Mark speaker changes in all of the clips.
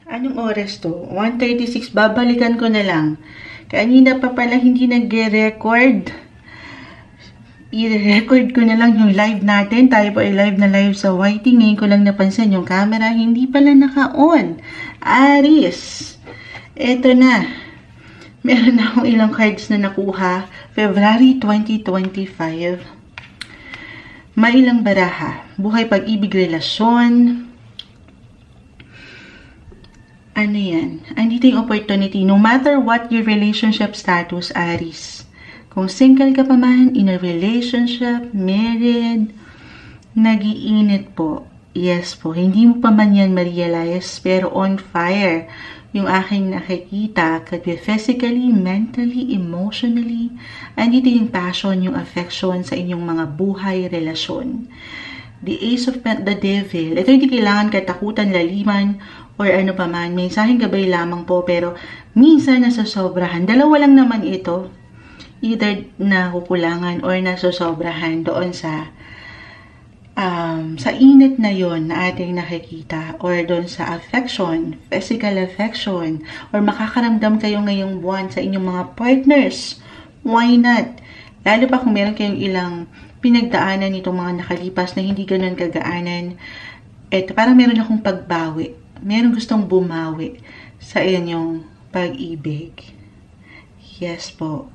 Speaker 1: Anong oras to? 1:36. Babalikan ko na lang. Kanina pa pala hindi nagre-record. I-record ko na lang yung live natin. Tayo po ay live na live sa YT. Ngayon ko lang napansin yung camera. Hindi pala naka-on. Aris. Eto na. Meron na akong ilang cards na nakuha. February 2025. May ilang baraha. Buhay, pag-ibig, relasyon. Ano yan? Andito yung opportunity. No matter what your relationship status, Aris. Kung single ka pa man, in a relationship, married, nag-iinit po. Yes po, hindi mo pa man yan ma-realize, pero on fire. Yung aking nakikita, could be physically, mentally, emotionally. Andito yung passion, yung affection sa inyong mga buhay, relasyon. The Ace of the Devil. Ito hindi kailangan katakutan, laliman, or ano pa man. Mensaheng gabay lamang po, pero minsan nasasobrahan. Dalawa lang naman ito. Either nakukulangan or nasosobrahan doon sa init na yon na ating nakikita, or doon sa affection, physical affection, or makakaramdam kayo ngayong buwan sa inyong mga partners. Why not? Lalo pa kung meron kayong ilang pinagdaanan nitong mga nakalipas na hindi ganun kagaanan. Eto, parang meron akong pagbawi. Meron gustong bumawi sa inyong pag-ibig. Yes po.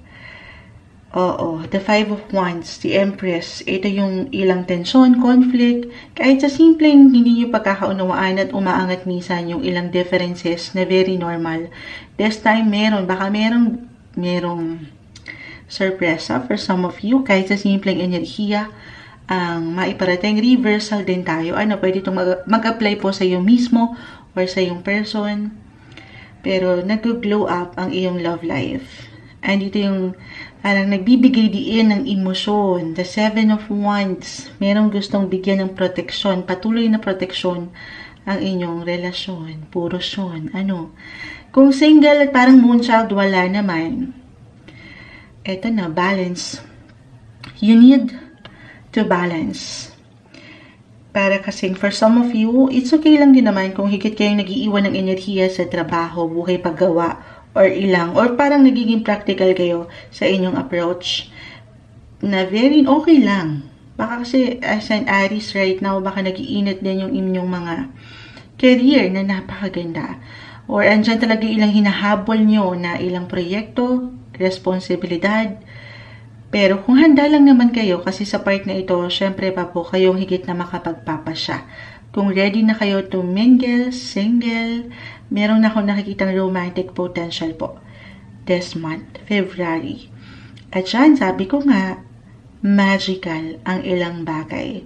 Speaker 1: Oo, the Five of Wands, the Empress, ito yung ilang tensyon, conflict, kahit sa simpleng hindi nyo pagkakaunawaan at umaangat minsan yung ilang differences na very normal. This time baka merong sorpresa for some of you, kahit sa simpleng enerhiya, ang maiparating. Reversal din tayo. Pwede itong mag-apply po sa iyo mismo or sa iyong person. Pero nag-glow up ang iyong love life. And ito yung parang nagbibigay diin ng emosyon. The Seven of Wands. Merong gustong bigyan ng proteksyon, patuloy na proteksyon ang inyong relasyon. Porosyon. Kung single at parang moonchild, wala naman. Eto na, balance. You need to balance. Para kasing for some of you, it's okay lang din naman kung higit kayong nag-iiwan ng enerhiya sa trabaho, buhay, paggawa, or ilang, or parang nagiging practical kayo sa inyong approach, na very okay lang. Baka kasi as an Aries right now, baka nag-iinit din yung inyong mga career na napakaganda. Or andyan talaga ilang hinahabol nyo na ilang proyekto, responsibilidad. Pero kung handa lang naman kayo, kasi sa part na ito, syempre pa po kayong higit na makapagpapasya. Kung ready na kayo to mingle, single, meron na akong nakikitang romantic potential po this month, February. At yan, sabi ko nga, magical ang ilang bagay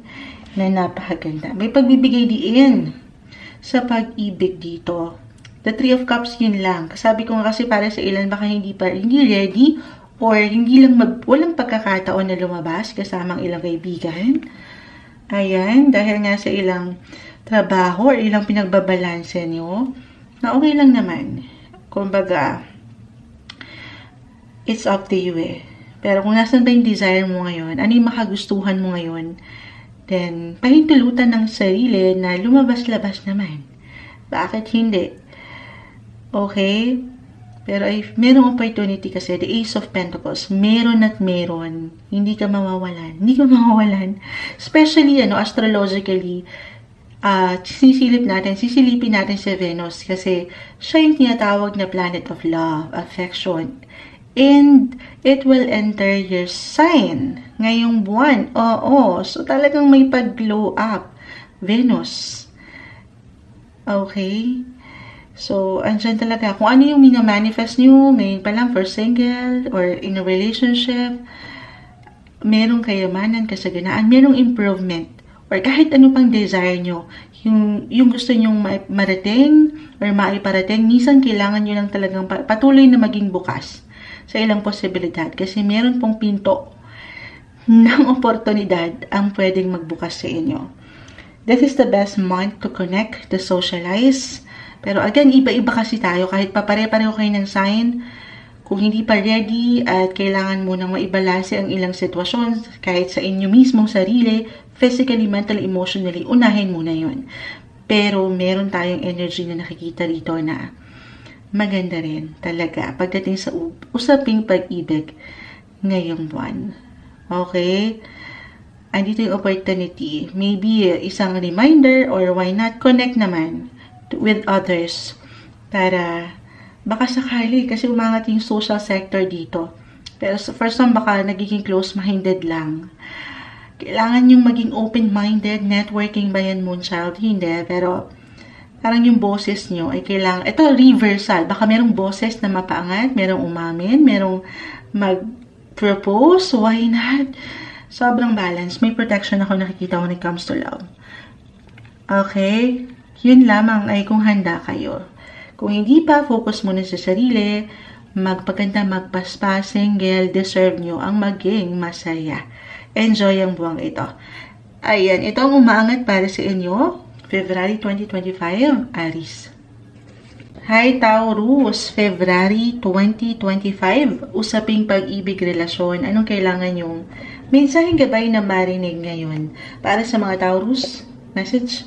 Speaker 1: na napakaganda. May pagbibigay diin sa pag-ibig dito. The Three of Cups, yun lang. Sabi ko nga kasi para sa ilan, baka hindi ready, or hindi lang walang pagkakataon na lumabas kasamang ilang kaibigan. Ayan, dahil nga sa ilang trabaho or ilang pinagbabalanse nyo, na okay lang naman. Kumbaga, it's up to you eh. Pero kung nasan ba yung desire mo ngayon, ano yung makagustuhan mo ngayon, then pahintulutan ng sarili na lumabas-labas naman. Bakit hindi? Okay? Pero merong opportunity kasi, the Ace of Pentacles, meron at meron. Hindi ka mawawalan. Especially, astrologically, sisilipin natin si Venus kasi siya yung tinatawag na planet of love, affection. And it will enter your sign ngayong buwan. Oo. So, talagang may pag-glow up. Venus. Okay? So, andyan talaga. Kung ano yung minamanifest nyo, ngayon pa lang for single or in a relationship, merong kayamanan, kasaganaan, merong improvement, or kahit ano pang desire nyo, yung gusto nyong marating or maiparating, minsan kailangan nyo lang talagang patuloy na maging bukas sa ilang posibilidad. Kasi meron pong pinto ng oportunidad ang pwedeng magbukas sa inyo. This is the best month to connect, to socialize. Pero again, iba-iba kasi tayo. Kahit papare-pareho kayo ng sign, kung hindi pa ready at kailangan mo nang maibalanse ang ilang sitwasyon, kahit sa inyo mismong sarili, physically, mentally, emotionally, unahin muna yun. Pero meron tayong energy na nakikita rito na maganda rin talaga pagdating sa usaping pag-ibig ngayong buwan. Okay? Andito yung opportunity. Maybe isang reminder or why not connect naman with others para baka sakali kasi umangat yung social sector dito. Pero for some baka nagiging close-minded lang. Kailangan yung maging open-minded, networking ba yan, Moonchild? Hindi, pero parang yung boses nyo ay kailangan, ito reversal, baka merong boses na mapaangat, merong umamin, merong mag-propose, why not? Sobrang balance, may protection ako nakikita when it comes to love. Okay? Yun lamang ay kung handa kayo. Kung hindi pa, focus muna sa sarili, magpaganda, magpaspa, single, deserve nyo ang maging masaya. Enjoy ang buwang ito. Ayan, ito ang umaangat para sa inyo. February 2025, Aries. Hi Taurus, February 2025. Usaping pag-ibig, relasyon. Anong kailangan yung mensaheng gabay na marinig ngayon? Para sa mga Taurus, message.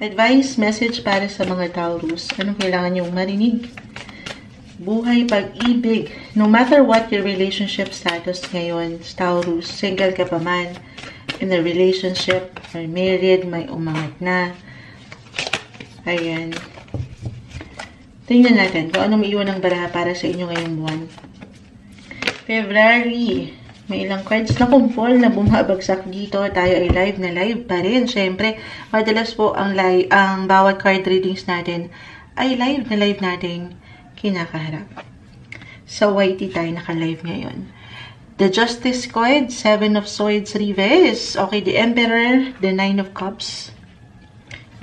Speaker 1: Advice, message para sa mga Taurus. Anong kailangan yung marinig? Buhay, pag-ibig. No matter what your relationship status ngayon, Taurus, single ka pa man, in a relationship, or married, may umangat na. Ayan. Tingnan natin kung anong iwan ng baraha para sa inyo ngayong buwan. February. May ilang cards na kumpol na bumabagsak dito. Tayo ay live na live pa rin. Siyempre, madalas po ang bawat card readings natin ay live na live natin kinakaharap. Sa YT tayo naka-live ngayon. The Justice card, 7 of Swords reverse. Okay, the Emperor, the 9 of Cups.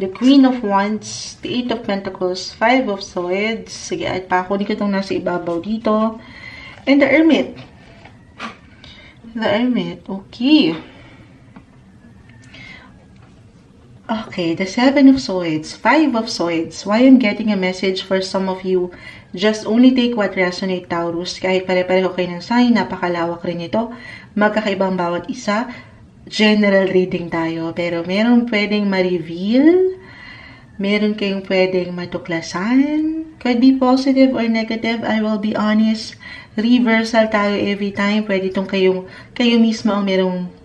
Speaker 1: The Queen of Wands, the 8 of Pentacles, 5 of Swords. Sige, at pakunin ko itong nasa ibabaw dito. And the Hermit. The Hermit, okay. Okay, the 7 of Swords, 5 of Swords. Why I'm getting a message for some of you, just only take what resonate, Taurus. Kahit pare-pareho kayo ng sign, napakalawak rin ito. Magkakaibang bawat isa. General reading tayo. Pero meron pwedeng ma-reveal. Meron kayong pwedeng matuklasan. Could be positive or negative, I will be honest. Reversal tayo every time. Pwede itong kayo mismo ang merong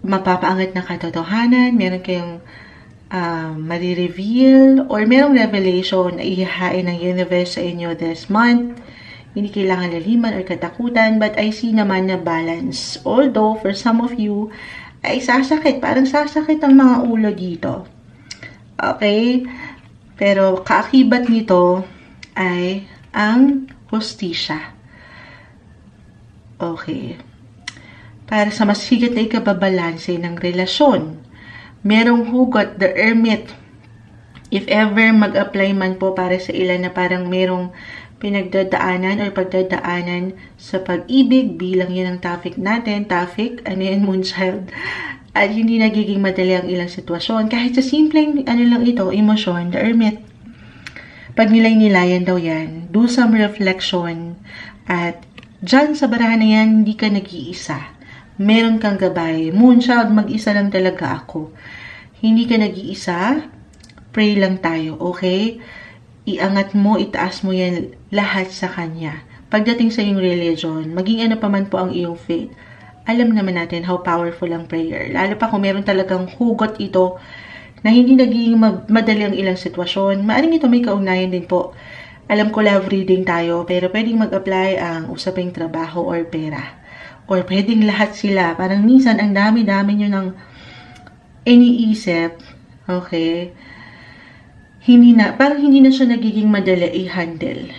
Speaker 1: mapapaangat na katotohanan, meron kayong mari-reveal, or merong revelation na ihahain ng universe sa inyo this month. Hindi kailangan laliman or katakutan, but I see naman na balance. Although, for some of you, ay sasakit. Parang sasakit ang mga ulo dito. Okay? Pero kaakibat nito ay ang hustisya. Okay. Para sa mas higit na ikababalanse ng relasyon. Merong hugot, the Hermit. If ever mag-apply man po para sa ilan na parang merong pinagdadaanan or pagdadaanan sa pag-ibig, bilang yun ang topic natin, ano yan, Moonchild. At hindi nagiging madali ang ilang sitwasyon. Kahit sa simpleng, lang ito, emosyon, the Hermit. Pag nilay-nilayan daw yan, do some reflection. At dyan sa barahan na yan, hindi ka nag-iisa. Meron kang gabay. Moonchild, mag-isa lang talaga ako. Hindi ka nag-iisa. Pray lang tayo, okay? Iangat mo, itaas mo yan lahat sa Kanya. Pagdating sa iyong religion, maging ano pa man po ang iyong faith, alam naman natin how powerful ang prayer. Lalo pa kung meron talagang hugot ito na hindi naging madali ang ilang sitwasyon. Maaring ito may kaugnayan din po. Alam ko love reading tayo, pero pwedeng mag-apply ang usaping trabaho or pera. Or pwedeng lahat sila. Parang minsan, ang dami-dami nyo ng iniisip. Okay? Parang hindi na siya nagiging madali i-handle.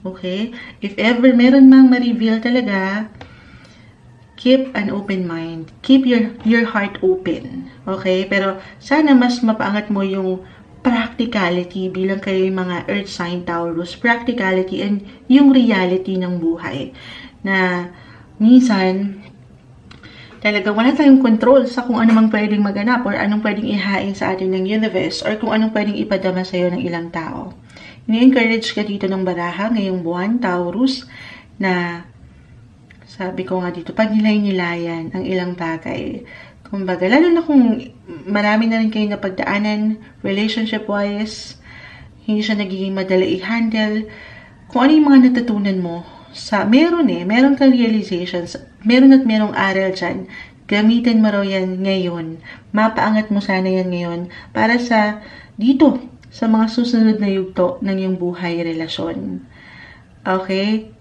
Speaker 1: Okay? If ever meron mang ma-reveal talaga, keep an open mind. Keep your heart open. Okay? Pero sana mas mapaangat mo yung practicality bilang kayo yung mga earth sign Taurus. Practicality and yung reality ng buhay. Na minsan talaga wala tayong control sa kung ano mang pwedeng maganap or anong pwedeng ihain sa atin ng universe or kung anong pwedeng ipadama sa iyo ng ilang tao. Ini-encourage ka dito ng baraha ngayong buwan, Taurus, na sabi ko nga dito, pag nilay-nilayan ang ilang bagay, Kumbaga, lalo na kung marami na rin kayo napagdaanan, relationship-wise, hindi siya nagiging madali i-handle. Kung ano yung mga natutunan mo, meron kang realizations, meron at merong aral dyan. Gamitin mo raw yan ngayon. Mapaangat mo sana yan ngayon para sa mga susunod na yugto ng iyong buhay relasyon. Okay?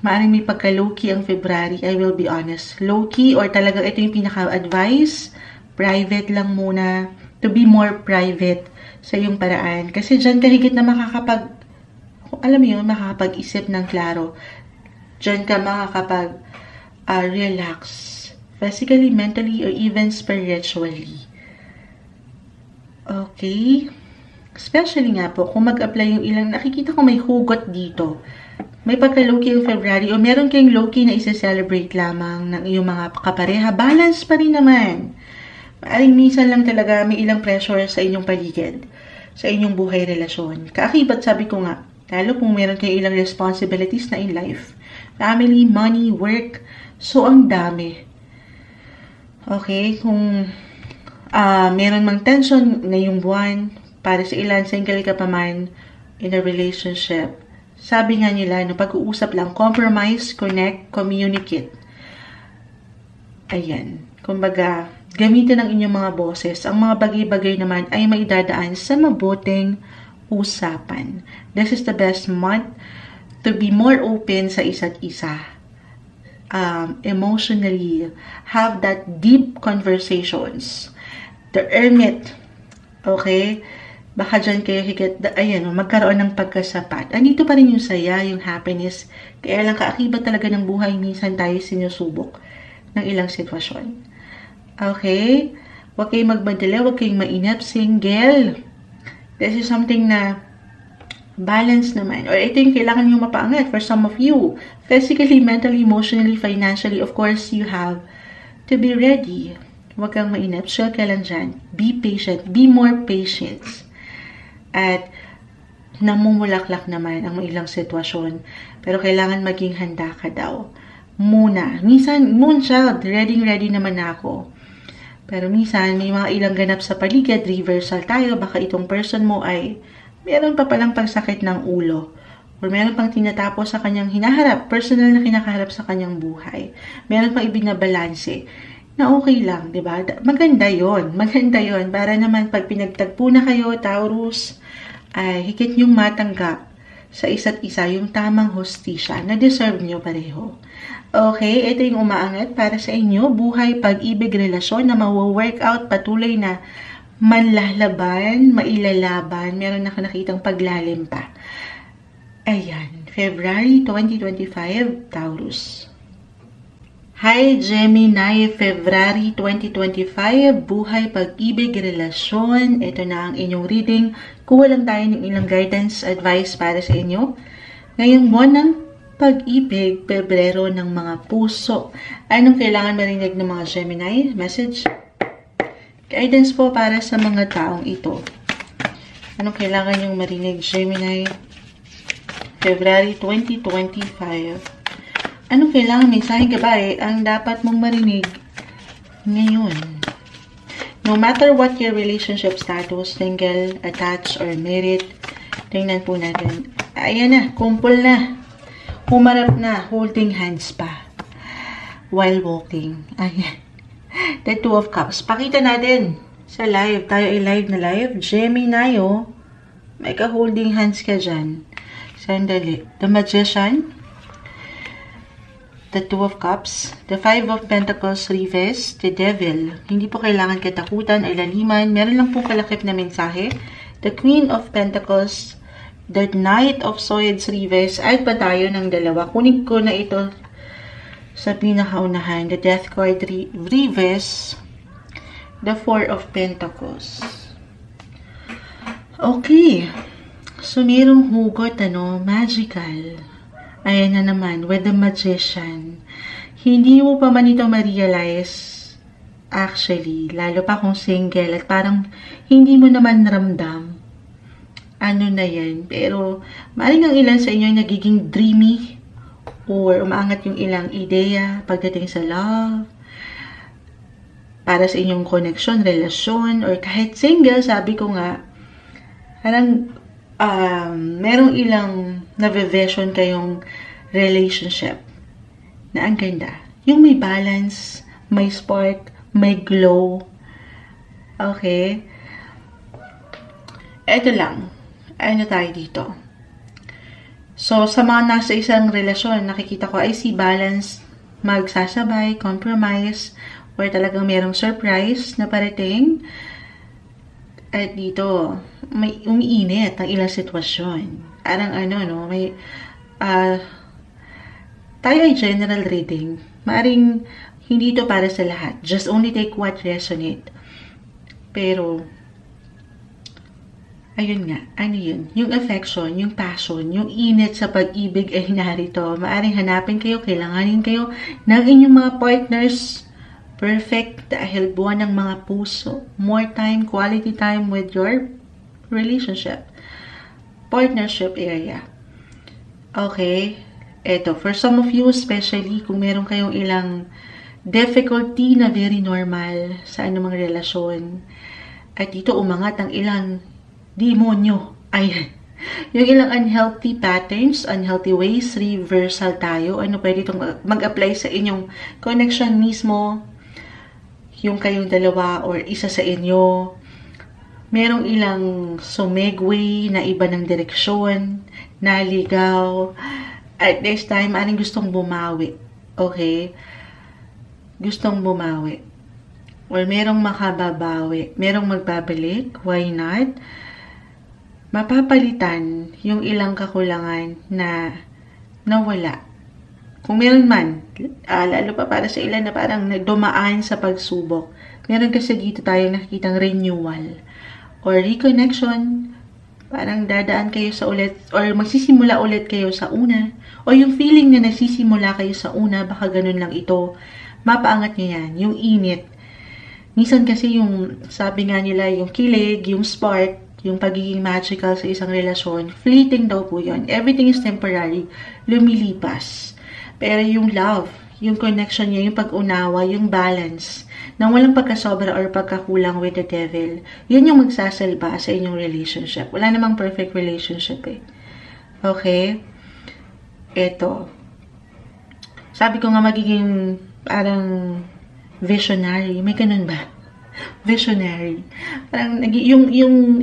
Speaker 1: Maaring may pagka-low-key ang February, I will be honest. Low-key or talagang ito yung pinaka-advice, private lang muna, to be more private sa iyong paraan. Kasi dyan ka higit na makakapag-isip ng klaro. Dyan ka relax. Physically, mentally, or even spiritually. Okay? Especially nga po, kung mag-apply yung ilang, nakikita ko may hugot dito. May pagka-low-key yung February o meron kayong low-key na isa-celebrate lamang ng iyong mga kapareha, balance pa rin naman. Maaring minsan lang talaga may ilang pressure sa inyong paligid, sa inyong buhay relasyon. Kaakibat sabi ko nga, lalo kung meron kayong ilang responsibilities na in life. Family, money, work, so ang dami. Okay, kung meron mang tension ngayong buwan, para sa ilan, single ka pa man, in a relationship, sabi nga nila, pag-uusap lang, compromise, connect, communicate. Ayan. Kumbaga, gamitin ang inyong mga boses. Ang mga bagay-bagay naman ay maidadaan sa mabuting usapan. This is the best month to be more open sa isa't isa. Emotionally, have that deep conversations. The hermit, okay? Baka dyan kayo magkaroon ng pagkasapat. Andito pa rin yung saya, yung happiness. Kaya lang kaakibat talaga ng buhay, minsan tayo sinusubok ng ilang sitwasyon. Okay? Huwag kayong magmadali, huwag kayong mainip, single. This is something na balance naman. Or ito yung kailangan nyo mapaangat for some of you. Physically, mentally, emotionally, financially, of course, you have to be ready. Huwag kang mainip, chill ka lang dyan. Be patient, be more patient. At namumulaklak naman ang ilang sitwasyon. Pero kailangan maging handa ka daw. Muna. Minsan, moonchild, ready naman ako. Pero minsan, may mga ilang ganap sa paligid, reversal tayo. Baka itong person mo ay meron pa palang pagsakit ng ulo. Or meron pang tinatapos sa kanyang hinaharap. Personal na kinakaharap sa kanyang buhay. Meron pang ibinabalanse na okay lang, di ba? Maganda yon, para naman pag pinagtagpo na kayo, Taurus, ay higit yung matanggap sa isa't isa yung tamang hustisya na deserve nyo pareho. Okay, ito yung umaangat para sa inyo, buhay, pag-ibig, relasyon na mawo-workout, patuloy na manlalaban, mailalaban, meron na nakitang paglalim pa. Ayan, February 2025, Taurus. Hi Gemini, February 2025, buhay, pag-ibig, relasyon. Ito na ang inyong reading. Kuha lang tayo ng ilang guidance, advice para sa inyo. Ngayong buwan ng pag-ibig, Pebrero ng mga puso. Anong kailangan marinig ng mga Gemini? Message? Guidance po para sa mga taong ito. Anong kailangan yung marinig, Gemini? February 2025. Anong kailangan mensaheng gabae ang dapat mong marinig ngayon? No matter what your relationship status, single, attached, or married, tingnan po natin. Ayan na, kumpul na. Humarap na, holding hands pa. While walking. Ayan. The Two of Cups. Pakita natin sa live. Tayo ay live na live. Gemini, oh. May ka-holding hands ka dyan. Sandali. The Magician. The Two of Cups, the Five of Pentacles reverse, the Devil. Hindi po kailangan katakutan ay laliman. Meron lang po kalakip na mensahe. The Queen of Pentacles, the Knight of Swords reverse. Ay pa tayo ng dalawa. Kunin ko na ito sa pinakaunahan. The Death card reverse, the Four of Pentacles. Okay. So, merong hugot, magical. Ayan na naman, with the Magician. Hindi mo pa man ito ma-realize, actually, lalo pa kung single, at parang hindi mo naman ramdam. Ano na yan? Pero, maaaring ang ilan sa inyo ay nagiging dreamy, or umaangat yung ilang ideya pagdating sa love. para sa inyong connection, relasyon, or kahit single, sabi ko nga, parang merong ilang na-vision kayong relationship na ang ganda. Yung may balance, may spark, may glow. Okay? Ito lang. Ano tayo dito? So, sa mga nasa isang relasyon, nakikita ko, I see balance, magsasabay, compromise, or talagang merong surprise na parating. At dito, may umiinit ang ilang sitwasyon. Parang may, tayo ay general reading. Maaring hindi ito para sa lahat. Just only take what resonate. Pero, ayun nga, yun? Yung affection, yung passion, yung init sa pag-ibig ay narito. Maaring hanapin kayo, kailanganin kayo ng inyong mga partners. Perfect dahil buwan ng mga puso. More time, quality time with your relationship. Partnership area. Okay? Eto, for some of you, especially kung meron kayong ilang difficulty na very normal sa anumang relasyon. At dito umangat ang ilang demonyo. Ayan. Yung ilang unhealthy patterns, unhealthy ways, reversal tayo. Pwede itong mag-apply sa inyong connection mismo. Yung kayong dalawa or isa sa inyo. Merong ilang sumegway na iba ng direksyon, naligaw. At this time, aning gustong bumawi. Okay? Gustong bumawi. Or merong makababawi. Merong magbabalik. Why not? Mapapalitan yung ilang kakulangan na nawala. Kung meron man, lalo pa para sa ilan na parang dumaan sa pagsubok. Meron kasi dito tayong nakikitang renewal or reconnection. Parang dadaan kayo sa ulit or magsisimula ulit kayo sa una. O yung feeling na nagsisimula kayo sa una, baka ganun lang ito. Mapaangat nyo yan, yung init. Minsan kasi yung, sabi nga nila, yung kilig, yung spark, yung pagiging magical sa isang relasyon, fleeting daw po yun. Everything is temporary, lumilipas. Pero yung love, yung connection niya, yung pag-unawa, yung balance, nang walang pagkasobra or pagkakulang with the devil, yun yung magsasalba sa inyong relationship. Wala namang perfect relationship eh. Okay? Eto. Sabi ko nga magiging parang visionary. May ganun ba? Visionary. Parang yung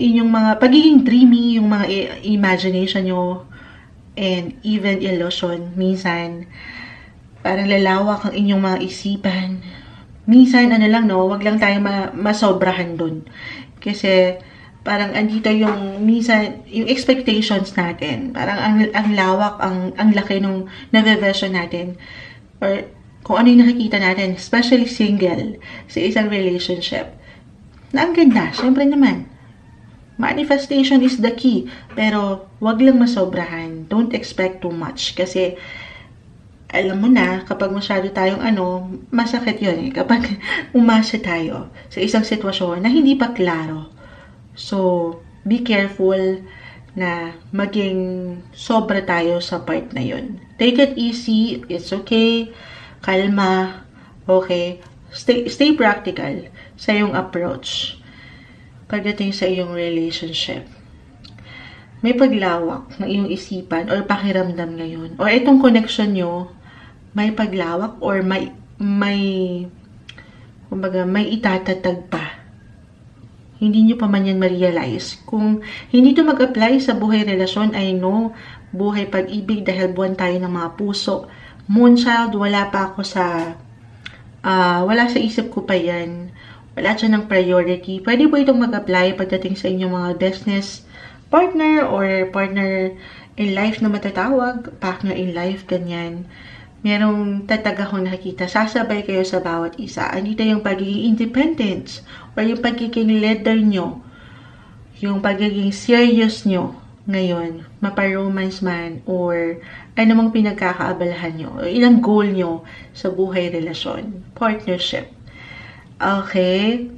Speaker 1: inyong mga pagiging dreamy, yung mga imagination nyo, and even illusion, minsan, parang lalawak ang inyong mga isipan. Minsan, wag lang tayo masobrahan dun. Kasi, parang andito yung, minsan, yung expectations natin. Parang ang lawak, ang laki nung na-vision natin. Or, kung ano yung nakikita natin, especially single, sa isang relationship. Na ang ganda, syempre naman. Manifestation is the key. Pero, wag lang masobrahan. Don't expect too much. Kasi, alam mo na, kapag masyado tayong masakit yun eh. Kapag umasa tayo sa isang sitwasyon na hindi pa klaro. So, be careful na maging sobra tayo sa part na yun. Take it easy. It's okay. Kalma. Okay. Stay practical sa iyong approach pagdating sa iyong relationship. May paglawak ng iyong isipan or pakiramdam ngayon. Or itong connection nyo, may paglawak or may itatatag pa. Hindi nyo pa man yan ma-realize. Kung hindi ito mag-apply sa buhay relasyon, I know, buhay pag-ibig dahil buwan tayo ng mga puso. Moonchild, wala sa isip ko pa yan. Wala dyan ng priority. Pwede po itong mag-apply pagdating sa inyong mga business partner or partner in life na matatawag, partner in life, ganyan. Merong tatag akong nakikita, sasabay kayo sa bawat isa. Andito yung pagiging independence or yung pagiging leader nyo, yung pagiging serious nyo ngayon, mapa-romance man or anumang pinagkakaabalahan nyo, o ilang goal nyo sa buhay relasyon, partnership. Okay?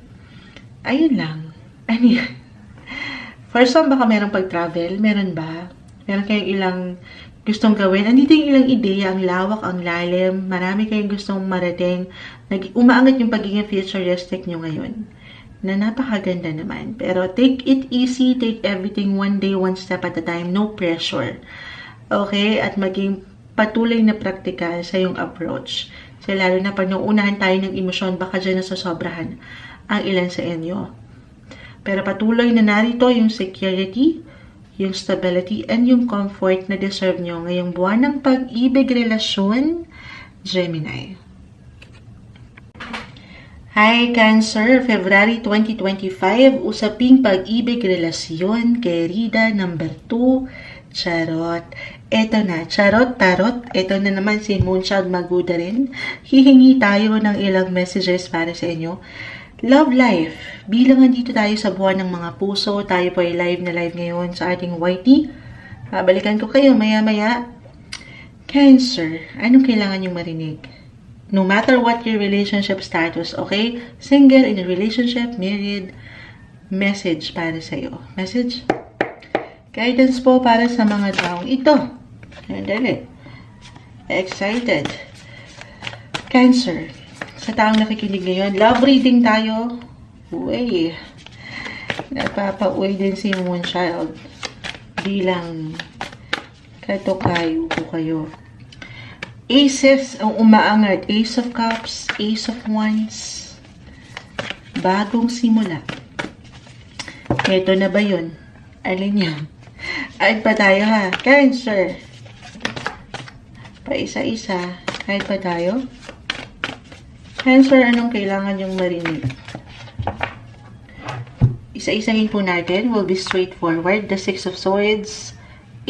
Speaker 1: Ayun lang. Ano yan? For some, baka merong pag-travel. Meron ba? Meron kayong ilang gustong gawin. Andito yung ilang ideya, ang lawak, ang lalim, marami kayong gustong marating. Umaangat yung pagiging futuristic nyo ngayon. Na napakaganda naman. Pero take it easy, take everything one day, one step at a time, no pressure. Okay? At maging patuloy na praktikal sa yung approach. So, lalo na pag nauunahan tayo ng emosyon, baka dyan nasasobrahan ang ilan sa inyo. Pero patuloy na narito yung security, yung stability, and yung comfort na deserve nyo ngayong buwan ng pag-ibig relasyon, Gemini. Hi Cancer, February 2025, usaping pag-ibig relasyon, querida, number 2, charot. Eto na, charot, tarot, eto na naman si Moonchild Maguda rin. Hihingi tayo ng ilang messages para sa inyo. Love life. Bilang andito tayo sa buwan ng mga puso, tayo po ay live na live ngayon sa ating YT. Babalikan ko kayo maya-maya. Cancer, anong kailangan yung marinig? No matter what your relationship status, okay? Single, in a relationship, married, message para sa iyo. Message? Guidance po para sa mga taong ito. Dali. Excited. Cancer. Sa taong nakikinig ngayon, love reading tayo. Uy. Napapa-uwi din si Moonchild. Bilang katokayo ko kayo. Aces ang umaangat. Ace of Cups, Ace of Wands. Bagong simula. Ito na ba yun? Alin yan? Kahit pa tayo ha. Cancer. Pa isa-isa. Kahit pa tayo. Cancer, anong kailangan yung marinig? Isa-isahin po natin. Will be straightforward. The Six of Swords,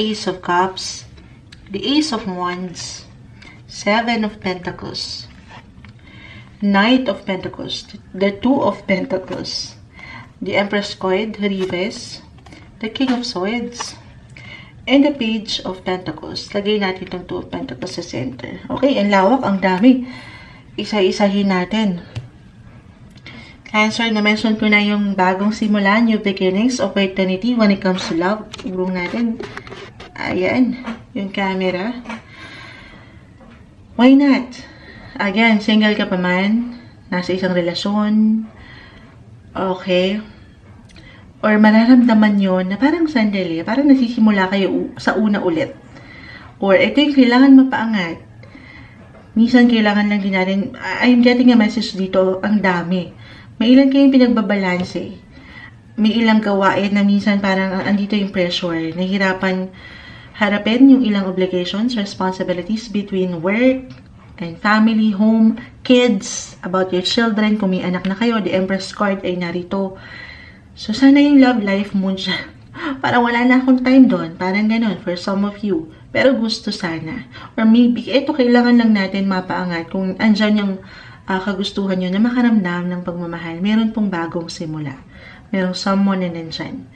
Speaker 1: Ace of Cups, the Ace of Wands, Seven of Pentacles, Knight of Pentacles, the Two of Pentacles, the Empress Card, Reverse, the King of Swords, and the Page of Pentacles. Lagay natin itong Two of Pentacles sa center. Okay, ang lawak, ang dami. Isa-isahin natin. Cancer, na-mention ko na yung bagong simula, new beginnings, opportunity when it comes to love. Urong natin. Ayan, yung camera. Why not? Again, single ka pa man, nasa isang relasyon, okay, or mararamdaman yun na parang sandali, parang nasisimula kayo sa una ulit. Or ito yung kailangan mapaangat. Minsan kailangan lang din natin, I'm getting a message dito, ang dami. May ilan kayong pinagbabalanse. May ilang gawain na minsan parang andito yung pressure. Nahihirapan harapin yung ilang obligations, responsibilities between work and family, home, kids, about your children. Kung may anak na kayo, the Empress card ay narito. So sana yung love life mo dyan. Parang wala na akong time doon. Parang ganun for some of you. Pero gusto sana. Or maybe, ito kailangan lang natin mapaangat kung andyan yung kagustuhan nyo na makaramdam ng pagmamahal. Meron pong bagong simula. Merong someone na nandyan.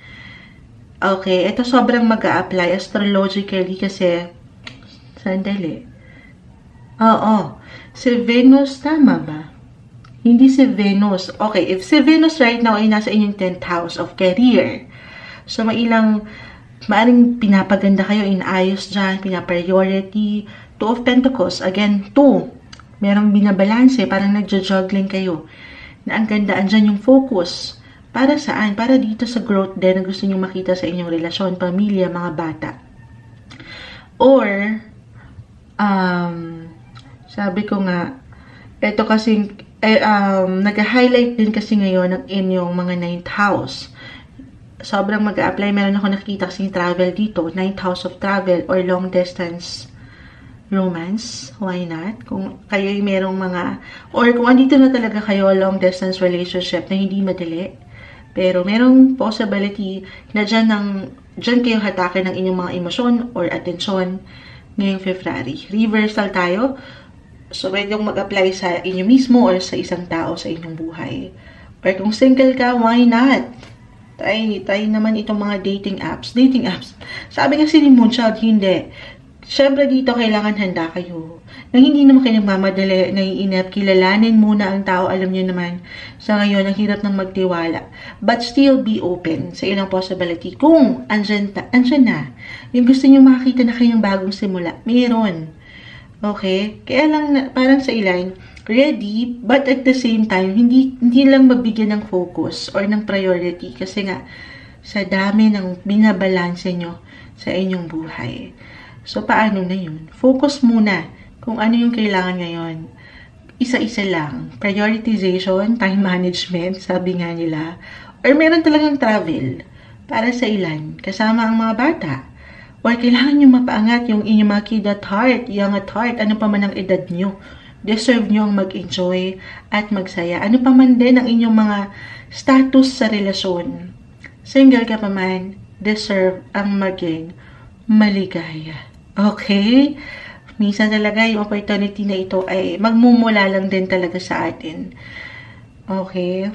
Speaker 1: Okay, ito sobrang mag-a-apply astrologically kasi sandali. Oo. Si Venus, tama ba? Hindi si Venus. Okay, if si Venus right now ay nasa inyong 10th house of career, so mailang maaring pinapaganda kayo, inayos dyan, pinapriority. Two of Pentacles, again, two. Merong binabalanse, parang nagjo-juggling kayo. Na ang ganda, andyan yung focus. Para saan? Para dito sa growth din na gusto nyo makita sa inyong relasyon, pamilya, mga bata. Or, sabi ko nga, ito kasing, nag-highlight din kasi ngayon ng inyong mga 9th house. Sobrang mag-a-apply. Meron ako nakikita kasing travel dito. 9th house of travel or long distance romance. Why not? Kung kayo merong mga, or kung andito na talaga kayo long distance relationship na hindi madali, pero merong possibility na dyan kayo hatakin ng inyong mga emosyon or atensyon ngayong February. Reversal tayo. So, pwede yung mag-apply sa inyo mismo or sa isang tao sa inyong buhay. Or kung single ka, why not? Try naman itong mga dating apps. Dating apps. Sabi kasi ni Moonchild, hindi. Siyempre dito, kailangan handa kayo. Nang hindi naman kayo nagmamadali, naiinip, kilalanin muna ang tao. Alam niyo naman, sa ngayon, ang hirap ng magtiwala. But still be open sa ilang possibility. Kung andyan na, yung gusto niyo makakita na kayong bagong simula, mayroon. Okay? Kaya lang, parang sa ilan, ready, but at the same time, hindi lang mabigyan ng focus or ng priority. Kasi nga, sa dami ng binabalanse nyo sa inyong buhay. So, paano na yun? Focus muna kung ano yung kailangan ngayon. Isa-isa lang. Prioritization, time management, sabi nga nila. Or meron talagang travel para sa ilan, kasama ang mga bata. Or kailangan nyo mapaangat yung inyong mga kid at heart, young at heart, ano pa man ang edad nyo. Deserve nyo ang mag-enjoy at magsaya. Ano pa man din ang inyong mga status sa relasyon. Single ka pa man, deserve ang maging maligaya. Okay? Minsan talaga yung opportunity na ito ay magmumula lang din talaga sa atin. Okay?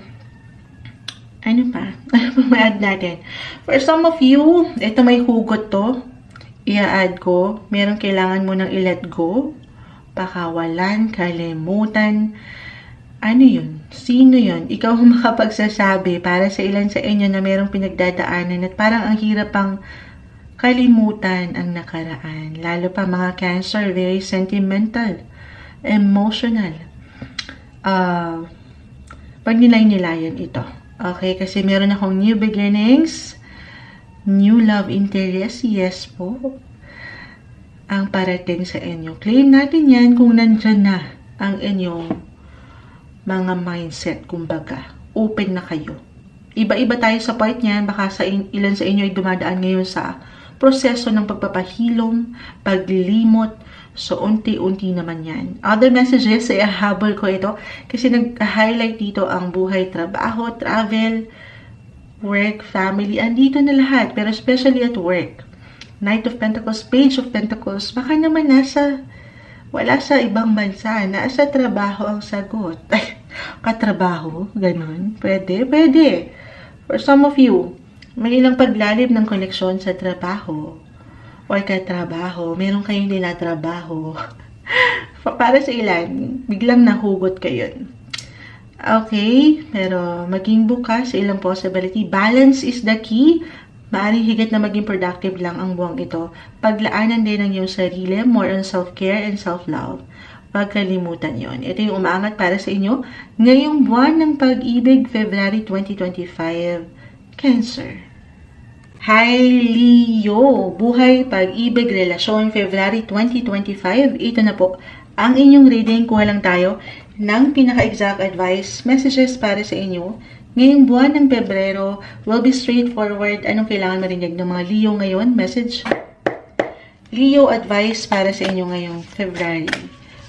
Speaker 1: Ano pa? Ano pa ma-add natin? For some of you, ito may hugot to. I-add ko. Meron kailangan mo nang i-let go. Pakawalan, kalimutan. Ano yun? Sino yun? Ikaw ang makapagsasabi para sa ilan sa inyo na merong pinagdadaanan at parang ang hirap pang kalimutan ang nakaraan. Lalo pa mga Cancer, very sentimental, emotional. Pag nilay-nilayan ito. Okay, kasi meron akong new beginnings, new love interest, yes po, ang parating sa inyo. Claim natin yan kung nandyan na ang inyong mga mindset, kumbaga. Open na kayo. Iba-iba tayo sa point niyan, baka sa ilan sa inyo ay dumadaan ngayon sa proseso ng pagpapahilom, paglilimot, so unti-unti naman yan. Other messages, ay habol ko ito kasi nag-highlight dito ang buhay, trabaho, travel, work, family, andito na lahat, pero especially at work. Knight of Pentacles, Page of Pentacles, baka naman wala sa ibang bansa, nasa trabaho ang sagot. Ay, katrabaho, ganun, pwede. For some of you, may ilang paglalim ng koneksyon sa trabaho o katrabaho. Meron kayong tinatrabaho. Para sa ilan, biglang nahugot kayo. Okay, pero maging bukas sa ilang possibility. Balance is the key. Maaaring higit na maging productive lang ang buwang ito. Paglaanan din ng iyong sarili, more on self-care and self-love. Pagkalimutan yon. Ito yung umaangat para sa inyo ngayong buwan ng pag-ibig, February 2025. Cancer. Hi, Leo! Buhay, pag-ibig, relasyon, February 2025. Ito na po ang inyong reading. Kuha lang tayo ng pinaka-exact advice, messages para sa inyo. Ngayong buwan ng Pebrero, will be straightforward. Anong kailangan marinig ng mga Leo ngayon? Message. Leo, advice para sa inyo ngayong February.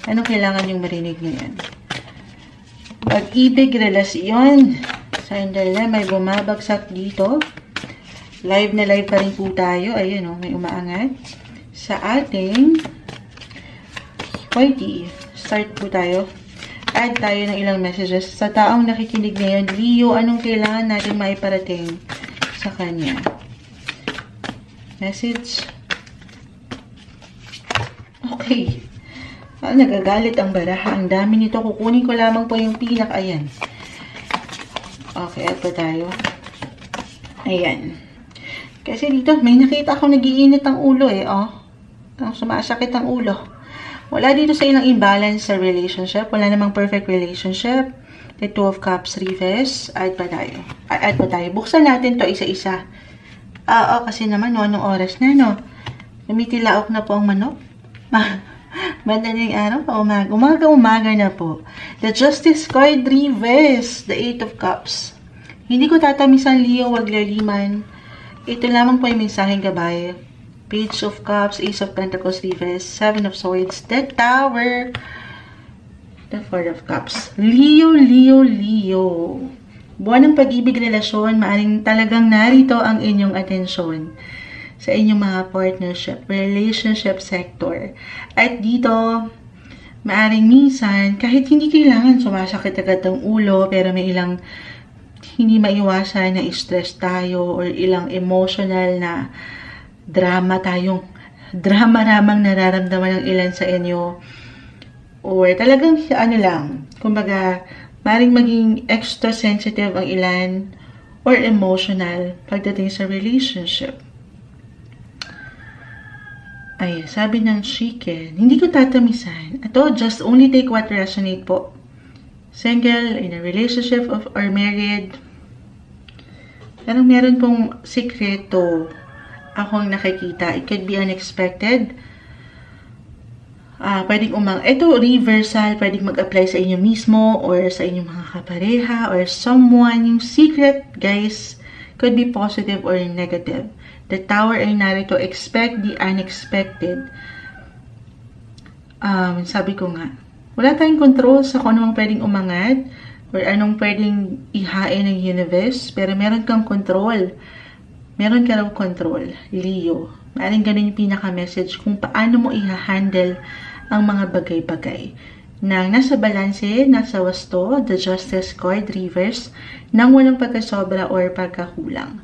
Speaker 1: Anong kailangan yung marinig ngayon? Pag-ibig, relasyon. Sandali na, may bumabagsak dito. Live na live pa rin po tayo. Ayan o, may umaangat. Sa ating YT, start po tayo. Add tayo ng ilang messages. Sa taong nakikinig ngayon, Leo, anong kailangan natin maiparating sa kanya? Message. Okay. Nagagalit ang baraha. Ang dami nito. Kukunin ko lamang po yung pinak. Ayan. Okay, add pa tayo. Ayan. Kasi dito, may nakita akong nagiinit ang ulo eh. Sumasakit ang ulo. Wala dito sa ilang imbalance sa relationship. Wala namang perfect relationship. The Two of Cups reverse. Add pa tayo. Add pa tayo. Buksan natin to isa-isa. Kasi naman, anong oras na, no? Lumitilaok na po ang manok. Madaling araw pa, umaga na po. The Justice card reverse. The Eight of Cups. Hindi ko tatamisan, Leo, wag laliman. Ito lamang po yung mensaheng gabay. Page of Cups, Ace of Pentacles reverse, Seven of Swords, The Tower, The Four of Cups. Leo. Buwan ng pag-ibig, relasyon, maaring talagang narito ang inyong atensyon sa inyong mga partnership, relationship sector. At dito, maaring minsan, kahit hindi kailangan sumasakit agad ang ulo, pero may ilang hindi maiwasan na stress tayo or ilang emotional na drama tayong drama ramang nararamdaman ng ilan sa inyo. Or talagang ano lang, kumbaga, maring maging extra sensitive ang ilan or emotional pagdating sa relationship. Ay, sabi ng chicken, hindi ko tatamisan. Ito, just only take what resonate po. Single, in a relationship or married. Parang meron pong sikreto akong nakikita. It could be unexpected. Pwedeng ito reversal, pwedeng mag-apply sa inyo mismo or sa inyong mga kapareha or someone. Yung secret, guys, could be positive or negative. The Tower ay narito, expect the unexpected. Sabi ko nga, wala tayong control sa kung anong pwedeng umangat or anong pwedeng ihain ng universe, pero meron kang control. Meron ka raw control, Leo. Maaaring ganun yung pinaka-message kung paano mo i-handle ang mga bagay-bagay. Nang nasa balanse, nasa wasto, the Justice card, reverse, nang walang pagkasobra or pagkakulang.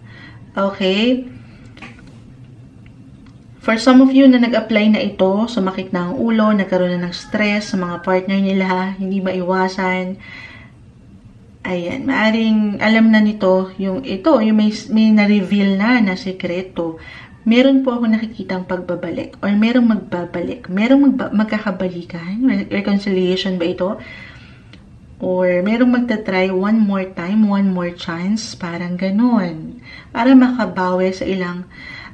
Speaker 1: Okay? For some of you na nag-apply na ito, sumakit na ang ulo, nagkaroon na ng stress sa mga partner nila, hindi maiwasan. Ayan, maaring alam na nito yung may na-reveal na sekreto. Meron po ako nakikitang pagbabalik or merong magbabalik. Merong magkakabalikan, reconciliation ba ito? Or merong magta-try one more time, one more chance, parang ganun. Para makabawi sa ilang,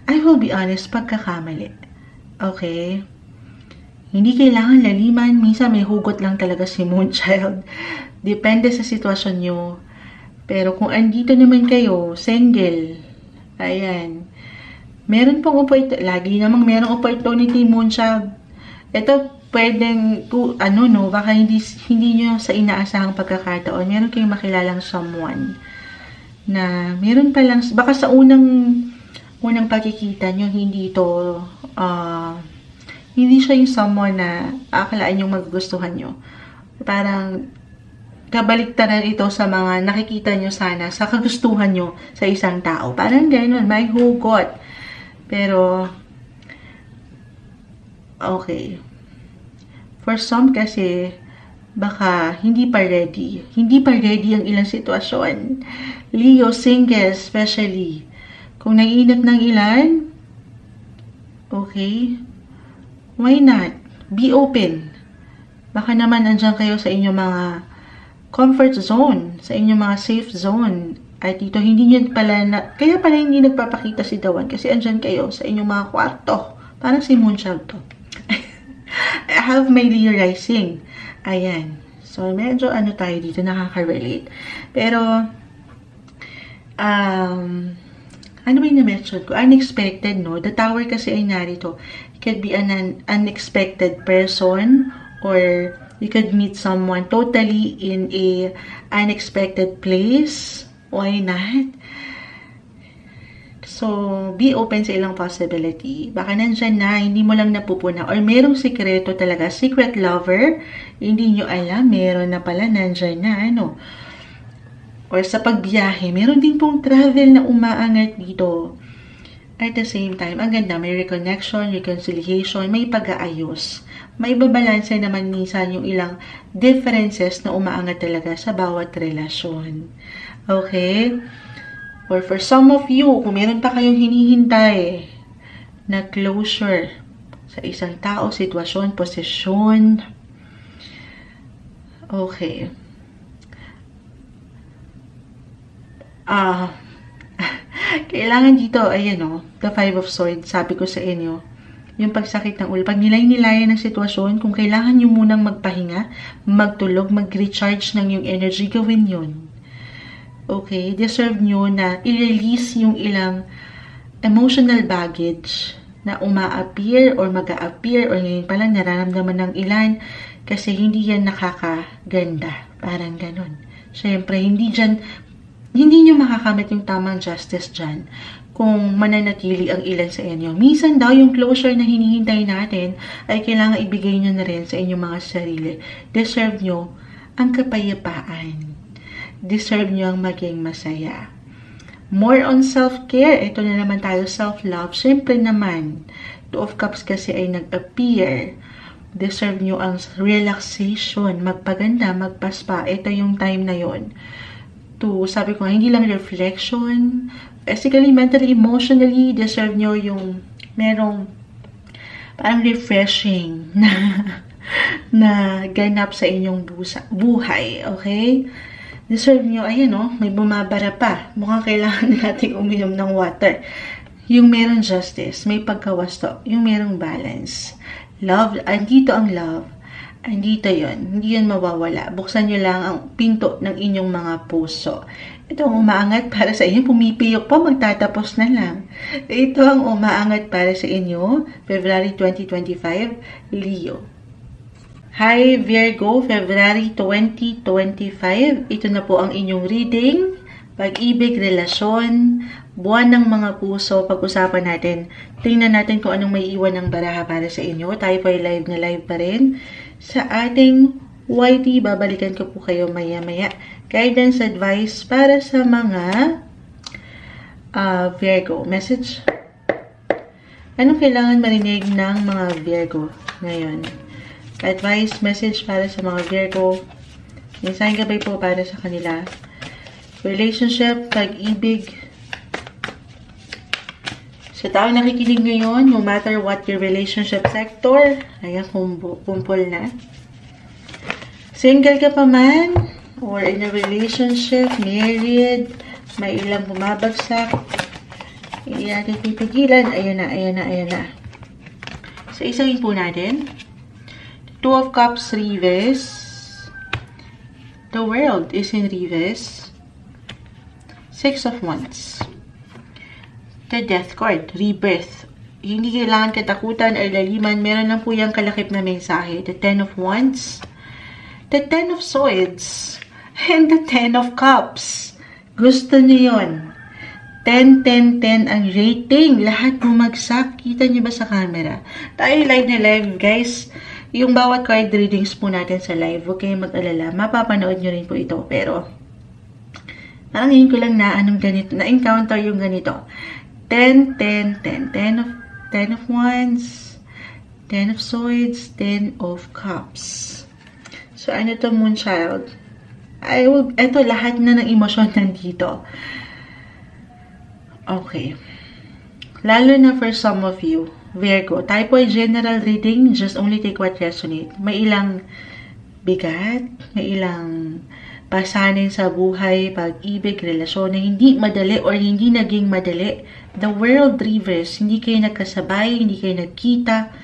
Speaker 1: I will be honest, pagkakamali. Okay? Hindi kailangan laliman. Minsan may hugot lang talaga si Moonchild. Depende sa sitwasyon nyo. Pero kung andito naman kayo, single, ayan, meron pong lagi namang merong opportunity, Moonchild. Ito, pwedeng, baka hindi nyo sa inaasahang pagkakataon, meron kayong makilalang someone na meron palang, baka sa unang pagkikita nyo, hindi siya yung someone na akalaan yung magugustuhan nyo. Parang, kabaliktaran ito sa mga nakikita nyo sana, sa kagustuhan nyo sa isang tao. Parang gano'n, may hugot. Pero, okay. For some kasi, baka hindi pa ready. Hindi pa ready ang ilang sitwasyon. Leo, single especially. Kung naiinip ng ilan, okay, why not? Be open. Baka naman andyan kayo sa inyong mga comfort zone, sa inyong mga safe zone. At dito, kaya pala hindi nagpapakita si Dawan kasi andyan kayo sa inyong mga kwarto. Parang si Moonchild to. I have my Leo rising. Ayan. So, medyo tayo dito, nakaka-relate. Pero, ano ba yung na-mention ko? Unexpected, no? The Tower kasi ay narito. It could be an unexpected person or you could meet someone totally in a unexpected place. Why not? So, be open sa ilang possibility. Baka nandyan na, hindi mo lang napupuna. Or merong sikreto talaga, secret lover, hindi nyo alam, meron na pala, nandyan na, Or sa pagbiyahe, meron din pong travel na umaangat dito. At the same time, ang ganda, may reconnection, reconciliation, may pag-aayos. May babalanse naman minsan yung ilang differences na umaangat talaga sa bawat relasyon. Okay? Or for some of you, kung meron pa kayong hinihintay na closure sa isang tao, sitwasyon, posisyon. Okay. Kailangan dito, ayan the Five of Swords, sabi ko sa inyo, yung pagsakit ng ulo, pag nilay-nilayan ng sitwasyon, kung kailangan nyo munang magpahinga, magtulog, mag-recharge ng yung energy, gawin yun. Okay? Deserve nyo na i-release yung ilang emotional baggage na uma-appear or mag-a-appear or ngayon palang nararamdaman ng ilan kasi hindi yan nakakaganda. Parang ganun. Siyempre, hindi nyo makakamit yung tamang justice dyan kung mananatili ang ilan sa inyo. Minsan daw yung closure na hinihintay natin ay kailangan ibigay nyo na rin sa inyong mga sarili. Deserve nyo ang kapayapaan. Deserve nyo ang maging masaya. More on self-care. Ito na naman tayo, self-love. Siyempre naman, Two of Cups kasi ay nag-appear. Deserve nyo ang relaxation, magpaganda, magpaspa. Ito yung time na yon. Sabi ko nga, hindi lang reflection, physically, mentally, emotionally, deserve nyo yung merong parang refreshing na ganap sa inyong buhay, okay? Deserve nyo, ayan may bumabara pa. Mukhang kailangan natin uminom ng water. Yung merong justice, may pagkawasto, yung merong balance. Love, andito ang love. Andito yon, hindi yun mawawala. Buksan nyo lang ang pinto ng inyong mga puso. Ito ang umaangat para sa inyo. Pumipiyok pa, magtatapos na lang. Ito ang umaangat para sa inyo. February 2025, Leo. Hi Virgo, February 2025. Ito na po ang inyong reading. Pag-ibig, relasyon, buwan ng mga puso. Pag-usapan natin. Tingnan natin kung anong may iwan ng baraha para sa inyo. Tayo po ay live na live pa rin. Sa ating YT, babalikan ko po kayo maya-maya. Guidance, advice para sa mga Virgo. Message? Anong kailangan marinig ng mga Virgo ngayon? Advice, message para sa mga Virgo. Mensaheng gabay po para sa kanila. Relationship, pag-ibig. Sa taong nakikinig ngayon, no matter what your relationship sector, ayan, kumpul na. Single ka pa man, or in a relationship, married, may ilang bumabagsak, hindi natin pipigilan, ayan na, ayan na, ayan na. Sa isahin po natin, Two of Cups, reverse. The world is in reverse. Six of Wands. The Death card, rebirth. Hindi kailangan katakutan or laliman. Meron lang po yung kalakip na mensahe. The Ten of Wands. The Ten of Swords. And the Ten of Cups. Gusto niyo yun. 10, 10, 10 ang rating. Lahat bumagsak. Kita niyo ba sa camera? Tayo live na live, guys. Yung bawat card readings po natin sa live, huwag kayong mag-alala. Mapapanood nyo rin po ito. Pero, parang ngayon ko lang na-encounter yung ganito. 10, 10, 10. 10 of Wands, 10 of Swords, 10 of Cups. So, ano to, Moonchild? Ito, lahat na ng emosyon nandito. Okay. Lalo na for some of you, Virgo. Tayo po ay general reading, just only take what resonate. May ilang bigat, may ilang pasanin sa buhay, pag-ibig, relasyon na hindi madali or hindi naging madali. The world reverse, hindi kayo nagkasabay, hindi kayo nagkita.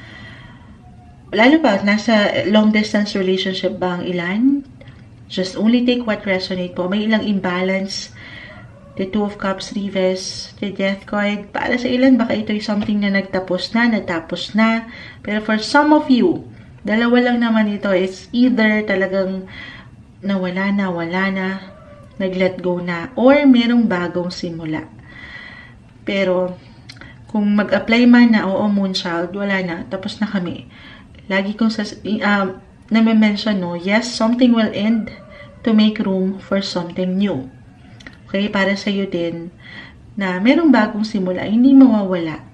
Speaker 1: Lalo pa, nasa long distance relationship ba ang ilan? Just only take what resonate po. May ilang imbalance. The Two of Cups reverse, the Death card. Para sa ilan, baka ito'y something na natapos na. Pero for some of you, dalawa lang naman ito. It's either talagang nawala na, nag-let go na, or merong bagong simula. Pero, kung mag-apply man na, oo, Moonchild, wala na, tapos na kami. Lagi kong name-mention, no, yes, something will end to make room for something new. Okay, para sa iyo din, na merong bagong simula, hindi mawawala.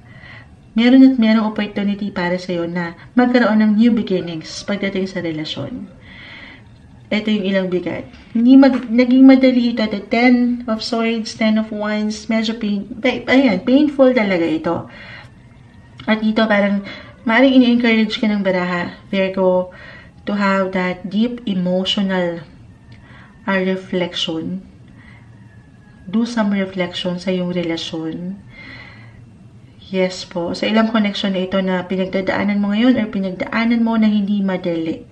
Speaker 1: Meron opportunity para sa iyo na magkaroon ng new beginnings pagdating sa relasyon. Ito yung ilang bigat. Hindi naging madali ito. The 10 of Swords, 10 of Wands, medyo painful talaga ito. At dito parang, maaaring ini-encourage ka ng baraha, Virgo, to have that deep emotional reflection. Do some reflection sa iyong relasyon. Yes po. Sa ilang connection na ito na pinagdadaanan mo ngayon or pinagdaanan mo na hindi madali.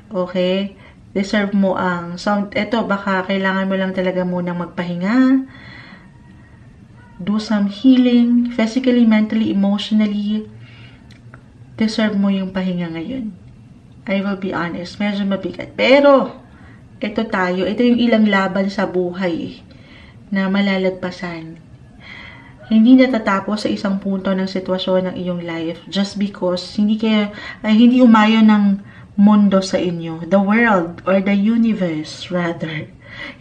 Speaker 1: Okay? Deserve mo ang sound. Ito, baka kailangan mo lang talaga munang magpahinga. Do some healing. Physically, mentally, emotionally. Deserve mo yung pahinga ngayon. I will be honest. Medyo mabigat. Pero, ito tayo. Ito yung ilang laban sa buhay na malalagpasan. Hindi natatapos sa isang punto ng sitwasyon ng iyong life just because hindi umayon ng mundo sa inyo, the world or the universe rather.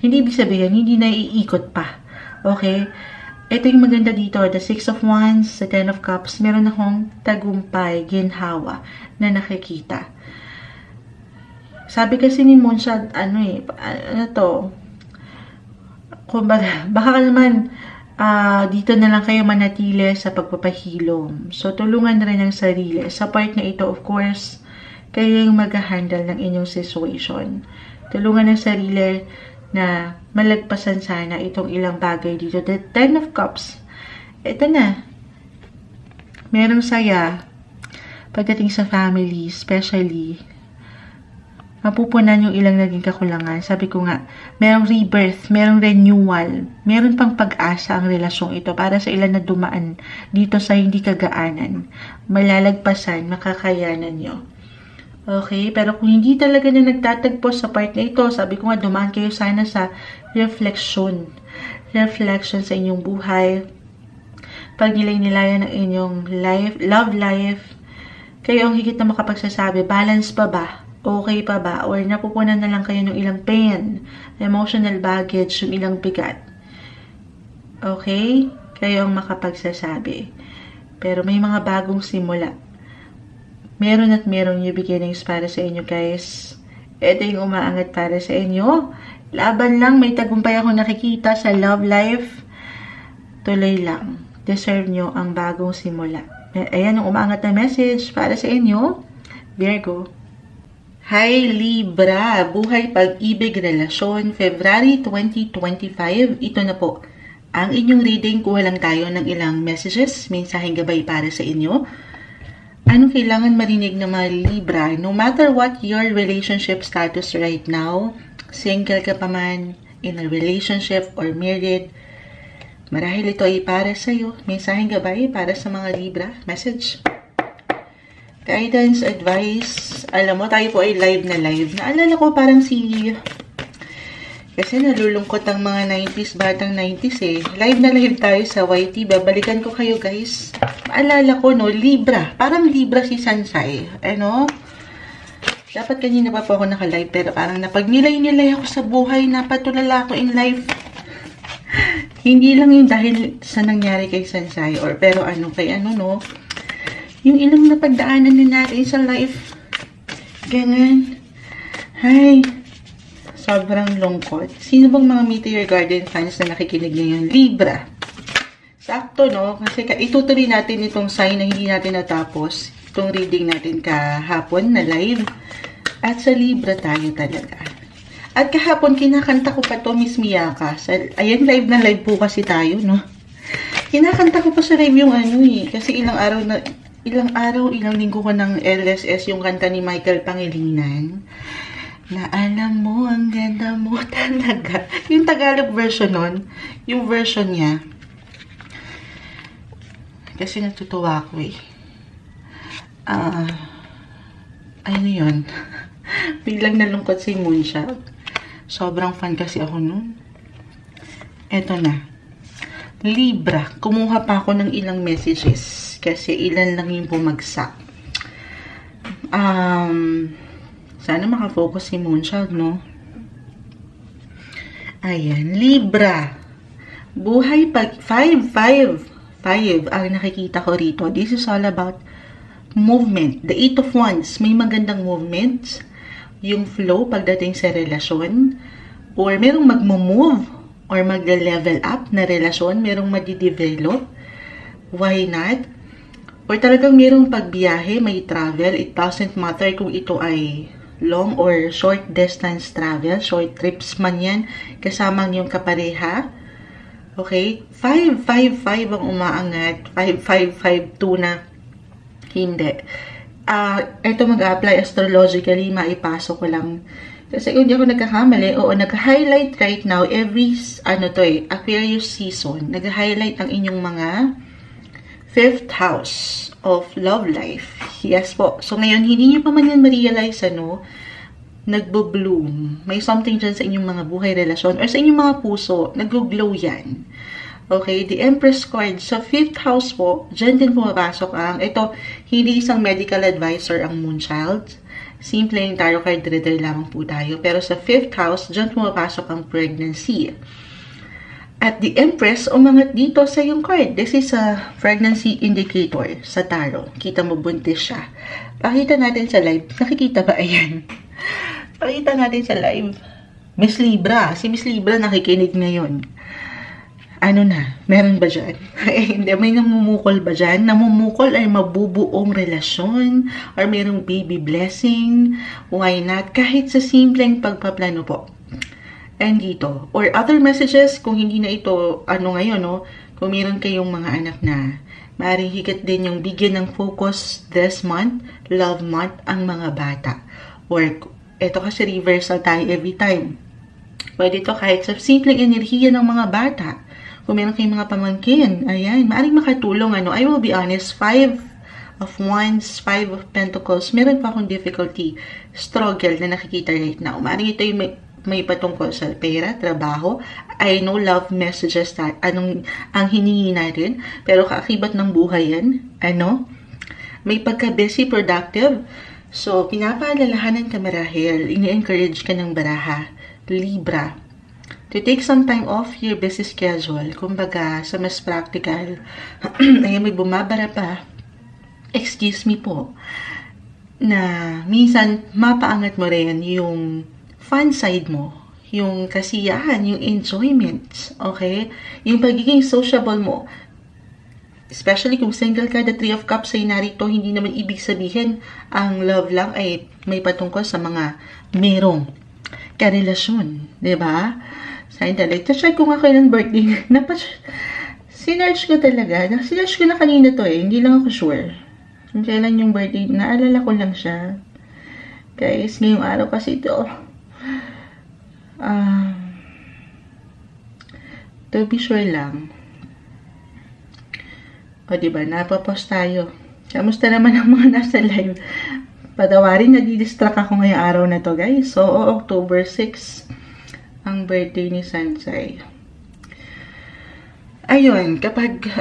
Speaker 1: Hindi ibig sabihin hindi naiikot pa. Okay? Ito yung maganda dito, the Six of Wands, the Ten of Cups, meron akong tagumpay, ginhawa na nakikita. Sabi kasi ni Moonshot, kumbaga, baka naman, dito na lang kayo manatili sa pagpapahilom. So, tulungan rin ang sarili. Sa part na ito, of course, kayo yung mag-handle ng inyong situation. Tulungan ang sarili na malagpasan sana itong ilang bagay dito. The Ten of Cups. Ito na. Merong saya pagdating sa family, especially mapupunan yung ilang naging kakulangan. Sabi ko nga, merong rebirth, merong renewal, meron pang pag-asa ang relasyong ito para sa ilan na dumaan dito sa hindi kagaanan. Malalagpasan, makakayanan nyo. Okay, pero kung hindi talaga na nagtatagpo sa part na ito, sabi ko nga, dumaan kayo sana sa reflection. Reflection sa inyong buhay. Pag nilay-nilayan ng inyong life, love life, kayo ang higit na makapagsasabi, balance pa ba? Okay pa ba? Or napupunan na lang kayo ng ilang pain, emotional baggage, yung ilang bigat. Okay? Kayo ang makapagsasabi. Pero may mga bagong simula. Meron at merong new beginnings para sa inyo, guys. Ito yung umaangat para sa inyo. Laban lang, may tagumpay ako nakikita sa love life. Tuloy lang. Deserve nyo ang bagong simula. Ayan yung umaangat na message para sa inyo. Virgo. Hi Libra, buhay, pag-ibig, relasyon, February 2025. Ito na po ang inyong reading. Kuha lang tayo ng ilang messages, mensaheng gabay para sa inyo. Anong kailangan marinig ng mga Libra? No matter what your relationship status right now, single ka pa man, in a relationship or married, marahil ito ay para sa iyo. Mensaheng gabay para sa mga Libra. Message. Guidance, advice. Alam mo, tayo po ay live na live. Naalala ko parang kasi nalulungkot ang mga 90s, batang 90s eh. Live na live tayo sa YT. Babalikan ko kayo, guys. Maalala ko, no, Libra. Parang Libra si Sansay. Dapat kanina pa po ako naka-live, pero parang napagnilay-nilay ako sa buhay, napatulala ako in life. Hindi lang yung dahil sa nangyari kay Sansay, pero yung ilang napagdaanan din natin sa life. Ganun. Hi. Sobrang lungkot. Sino bang mga Meteor Garden fans na nakikinig ngayon? Libra. Sakto, no? Kasi itutuloy natin itong sign na hindi natin natapos. Itong reading natin kahapon na live. At sa Libra tayo talaga. At kahapon, kinakanta ko pa to, Miss Miyaka. Ayan, live na live po kasi tayo, no? Kinakanta ko pa sa live yung kasi ilang linggo ko ng LSS yung kanta ni Michael Pangilinan. Na alam mo, ang ganda mo talaga. Yung Tagalog version nun, yung version niya. Kasi natutuwa ko eh. Yun. Biglang nalungkot si Moonshot. Sobrang fan kasi ako nun. Eto na. Libra, kumuha pa ako ng ilang messages. Kasi ilan lang yung bumagsak. Sana makafocus si Moonshot, no? Ayan, Libra. Buhay pag 5 ang nakikita ko rito. This is all about movement. The 8 of Wands. May magandang movements. Yung flow pagdating sa relasyon. Or merong magmo-move or mag-level up na relasyon. Merong madi-develop. Why not? Or talagang merong pagbiyahe, may travel. It doesn't matter kung ito ay long or short distance travel, short trips man yan, kasama niyong kapareha. Okay? 555 ang umaangat. 5552 na hindi. Ito mag-apply astrologically, maipasok ko lang. Kasi kung hindi ako nagkakamali, nag-highlight right now, every, Aquarius season, nag-highlight ang inyong mga 5th house of love life. Yes po. So, ngayon, hindi nyo pa man yan ma-realize, nagbo-bloom. May something dyan sa inyong mga buhay relasyon or sa inyong mga puso, nag-glow yan. Okay? The Empress card. Sa 5th house po, dyan din pumapasok ang, ito, hindi isang medical advisor ang Moonchild. Simple yung tarot card reader lamang po tayo. Pero sa 5th house, dyan pumapasok ang pregnancy. At the Empress, umangat dito sa yung card. This is a pregnancy indicator sa tarot. Kita mo, buntis siya. Pakita natin sa live. Nakikita ba? Ayan. Pakita natin sa live. Miss Libra. Si Miss Libra nakikinig ngayon. Ano na? Meron ba dyan? Hindi, may namumukol ba dyan? Namumukol ay mabubuong relasyon or merong baby blessing. Why not? Kahit sa simpleng pagpaplano po. And dito. Or other messages, kung hindi na ito, ano ngayon, no? Kung meron kayong mga anak na, maaaring higit din yung bigyan ng focus this month, love month, ang mga bata. Or, ito kasi reversal tayo every time. Pwede ito kahit sa simpleng enerhiya ng mga bata. Kung meron kayong mga pamangkin, ayan, maaaring makatulong, ano, I will be honest, 5 of Wands, 5 of Pentacles, meron pa akong difficulty, struggle na nakikita right now. Maaaring ito yung may patungkol sa pera, trabaho. I know love messages ang hiningi natin, pero kaakibat ng buhay yan. Ano? May pagka-busy, productive. So, pinapaalalahanan ka marahil, ini-encourage ka ng baraha, Libra, to take some time off your busy schedule. Kumbaga, sa mas practical, ay may bumabara pa, excuse me po, na minsan mapaangat mo rin yung fun side mo, yung kasiyahan, yung enjoyment, okay? Yung pagiging sociable mo, especially kung single ka, the Three of Cups ay narito, hindi naman ibig sabihin ang love lang ay may patungkol sa mga merong karelasyon, diba? Sa intellect, check ko nga kailan birthday, sinerch ko talaga, sinerch ko na kanina to hindi lang ako sure. Kung kailan yung birthday, naalala ko lang siya. Guys, ngayong araw kasi ito, to be sure lang. O, diba? Napapost tayo. Kamusta naman ang mga nasa live? Patawarin, nadidistract ako ngayong araw na to, guys. So, October 6, ang birthday ni Sansay. Ayun, kapag,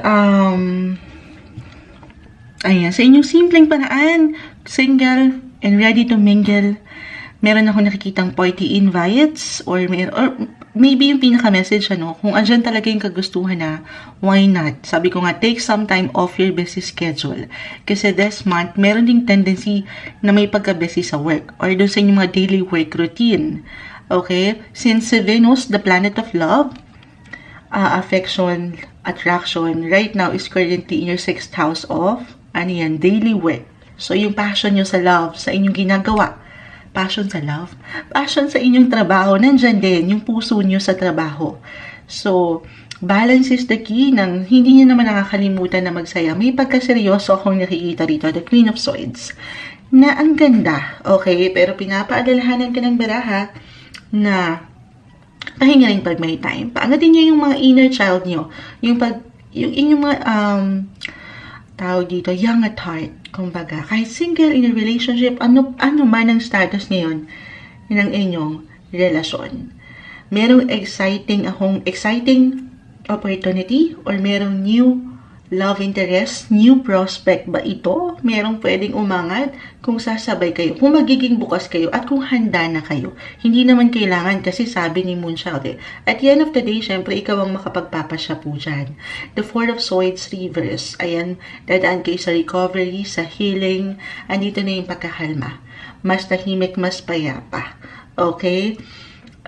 Speaker 1: ayan, sa inyong simpleng paraan, single and ready to mingle, meron ako nakikitang party invites or maybe yung pinaka-message, ano, kung andyan talaga yung kagustuhan na, why not? Sabi ko nga, take some time off your busy schedule. Kasi this month, meron ding tendency na may pagka-busy sa work or doon sa inyong mga daily work routine. Okay? Since Venus, the planet of love, affection, attraction, right now is currently in your 6th house of, ano yan, daily work. So, yung passion nyo sa love, sa inyong ginagawa, passion sa love, passion sa inyong trabaho, nandyan din yung puso nyo sa trabaho. So, balance is the key ng hindi nyo naman nakakalimutan na magsaya. May pagkaseryoso akong nakikita rito, the Queen of Swords, na ang ganda, okay? Pero pinapaalalahanan ka ng baraha na pahinga rin pag may time. Paangatin nyo yung mga inner child nyo, yung inyong mga, tawag dito, young at heart. Kumbaga, kahit single in a relationship, ano man ang status ngayon ng inyong relasyon. Merong exciting opportunity or merong new love interest, new prospect ba ito? Merong pwedeng umangat kung sasabay kayo, kung magiging bukas kayo at kung handa na kayo. Hindi naman kailangan kasi sabi ni Moonchild at the end of the day, syempre ikaw ang makapagpapasya po dyan. The Four of Swords reverse, ayan, dadaan kayo sa recovery, sa healing, andito na yung pagkakalma. Mas tahimik, mas payapa. Okay?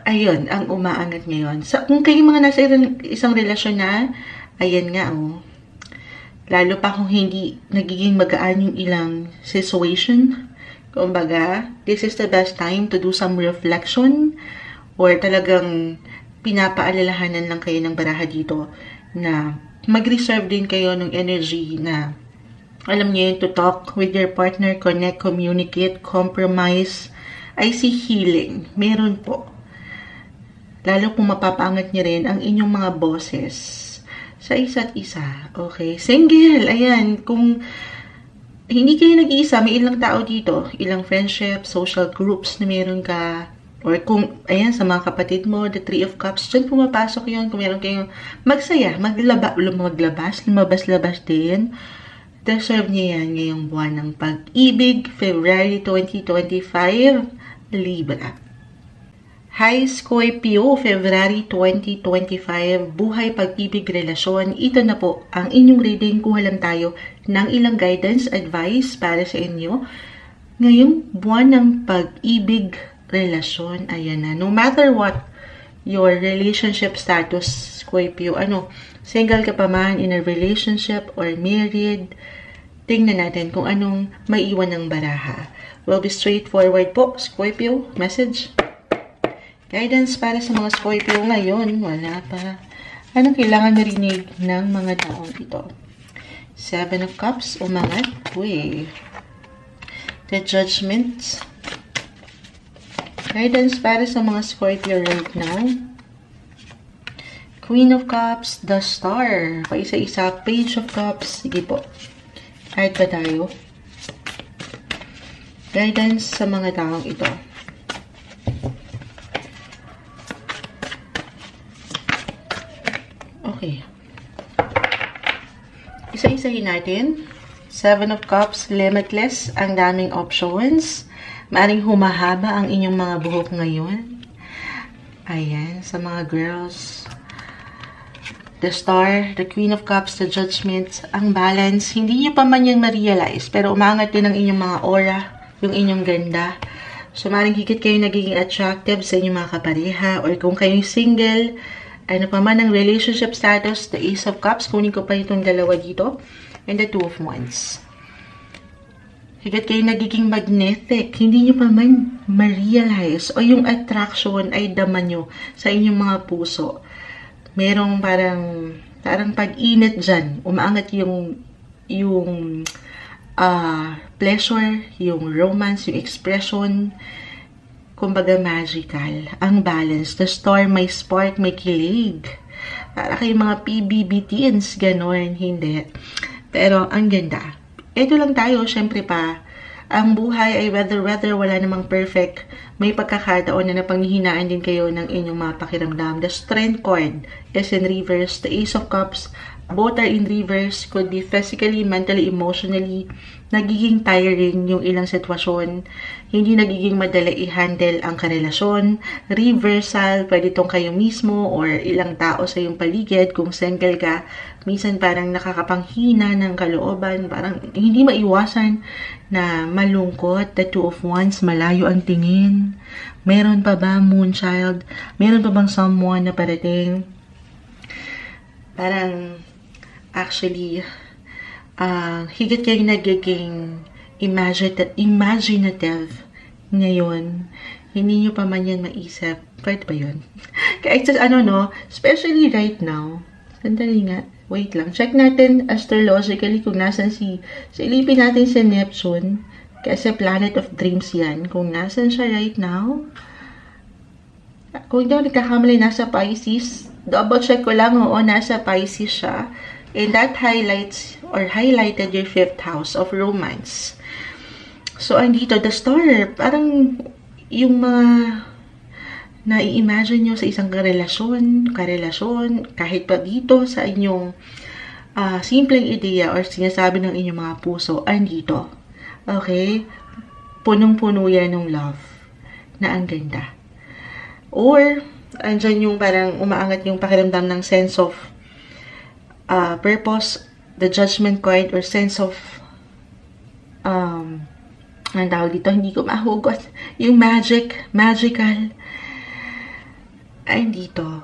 Speaker 1: Ayun, ang umaangat ngayon. Kung kayo mga nasa isang relasyon na, ayan nga, lalo pa kung hindi nagiging magaan yung ilang situation. Kumbaga, this is the best time to do some reflection or talagang pinapaalalahanan lang kayo ng baraha dito na mag-reserve din kayo ng energy na alam niyo yun, to talk with your partner, connect, communicate, compromise. I see healing. Meron po. Lalo kung mapapaangat niyo rin ang inyong mga boses sa isa't isa. Okay? Single. Ayan. Kung hindi kayo nag-iisa, may ilang tao dito. Ilang friendship, social groups na meron ka. Or kung, ayan, sa mga kapatid mo, the Three of Cups, dyan pumapasok yun. Kung meron kayong magsaya, lumabas-labas din. Deserve niya yan ngayong buwan ng pag-ibig, February 2025, Libra. Hi Scorpio, February 2025, buhay, pag-ibig, relasyon. Ito na po ang inyong reading. Kuha lang tayo ng ilang guidance, advice para sa inyo. Ngayong buwan ng pag-ibig, relasyon, ayan na. No matter what your relationship status, Scorpio, single ka pa man, in a relationship or married, tingnan natin kung anong maiwan ng baraha. Will be straightforward po, Scorpio. Message. Guidance para sa mga Scorpio ngayon, wala pa. Anong kailangan marinig ng mga taong ito? 7 of Cups, umangat. Uy. The Judgment. Guidance para sa mga Scorpio right now. Queen of Cups, the Star. Paisa-isa, Page of Cups. Sige po. Kahit pa tayo. Guidance sa mga taong ito. Okay. Isa-isahin natin. 7 of Cups, limitless. Ang daming options. Maaring humahaba ang inyong mga buhok ngayon. Ayan, sa mga girls. The Star, the Queen of Cups, the Judgment, ang balance. Hindi nyo pa man yung ma-realize, pero umangat din ang inyong mga aura, yung inyong ganda. So, maaring higit kayo nagiging attractive sa inyong mga kapareha, or kung kayo'y single, ano pa man ang relationship status, the Ace of Cups, kunin ko pa itong dalawa dito, and the Two of Wands. Higit kayo nagiging magnetic, hindi nyo pa man ma-realize, o yung attraction ay dama nyo sa inyong mga puso. Merong parang pag-init dyan, umaangat yung pleasure, yung romance, yung expression, kumbaga magical. Ang balance. The Star, may spark, may kilig. Para kayong mga PBB teens, ganon, hindi. Pero, ang ganda. Ito lang tayo, syempre pa, ang buhay ay whether wala namang perfect. May pagkakataon na napanghihinaan din kayo ng inyong mga pakiramdam. The Strength card is in reverse. The Ace of Cups, both are in reverse. Could be physically, mentally, emotionally. Nagiging tiring yung ilang sitwasyon. Hindi nagiging madali i-handle ang karelasyon. Reversal, pwede itong kayo mismo or ilang tao sa iyong paligid. Kung single ka, minsan parang nakakapanghina ng kalooban. Parang hindi maiwasan na malungkot. The Two of Wands, malayo ang tingin. Meron pa ba, Moonchild? Meron pa bang someone na parating? Parang, actually, higit kayo nagiging imaginative ngayon. Hindi nyo pa man yan maisip. Pwede ba yun? Kaya just, especially right now, sandali nga, wait lang. Check natin astrologically kung nasan silipin natin si Neptune. Kasi planet of dreams yan. Kung nasan siya right now, kung hindi ako nagkakamali, nasa Pisces. Double check ko lang, nasa Pisces siya. And that highlighted your 5th house of romance. So, andito, the Star, parang yung mga nai-imagine nyo sa isang karelasyon, kahit pa dito sa inyong simpleng ideya or sinasabi ng inyong mga puso, andito. Okay? Punong-puno yan ng love na ang ganda. Or, andyan yung parang umaangat yung pakiramdam ng sense of purpose, the Judgment card, or sense of ang tawag dito, hindi ko mahugot. Yung magical. Ay, dito.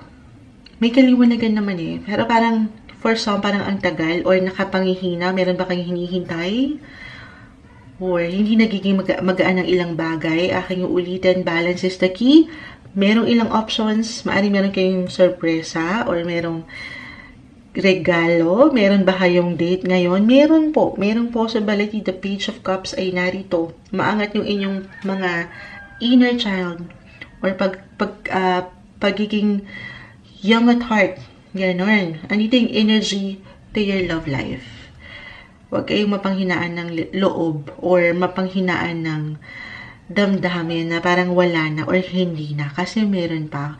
Speaker 1: May kaliwanagan naman eh. Pero parang, for some, parang ang tagal or nakapangihina. Meron ba kayong hinihintay? Or hindi nagiging magaan ng ilang bagay. Aking ulitin, balance is the key. Merong ilang options. Maaaring meron kayong sorpresa or merong regalo. Meron ba kayong date ngayon? Meron po. Merong possibility. The Page of Cups ay narito. Maangat yung inyong mga inner child or pagiging young at heart. Ganon. Andito yung energy to your love life. Huwag kayong mapanghinaan ng loob or mapanghinaan ng damdamin na parang wala na or hindi na. Kasi meron pa.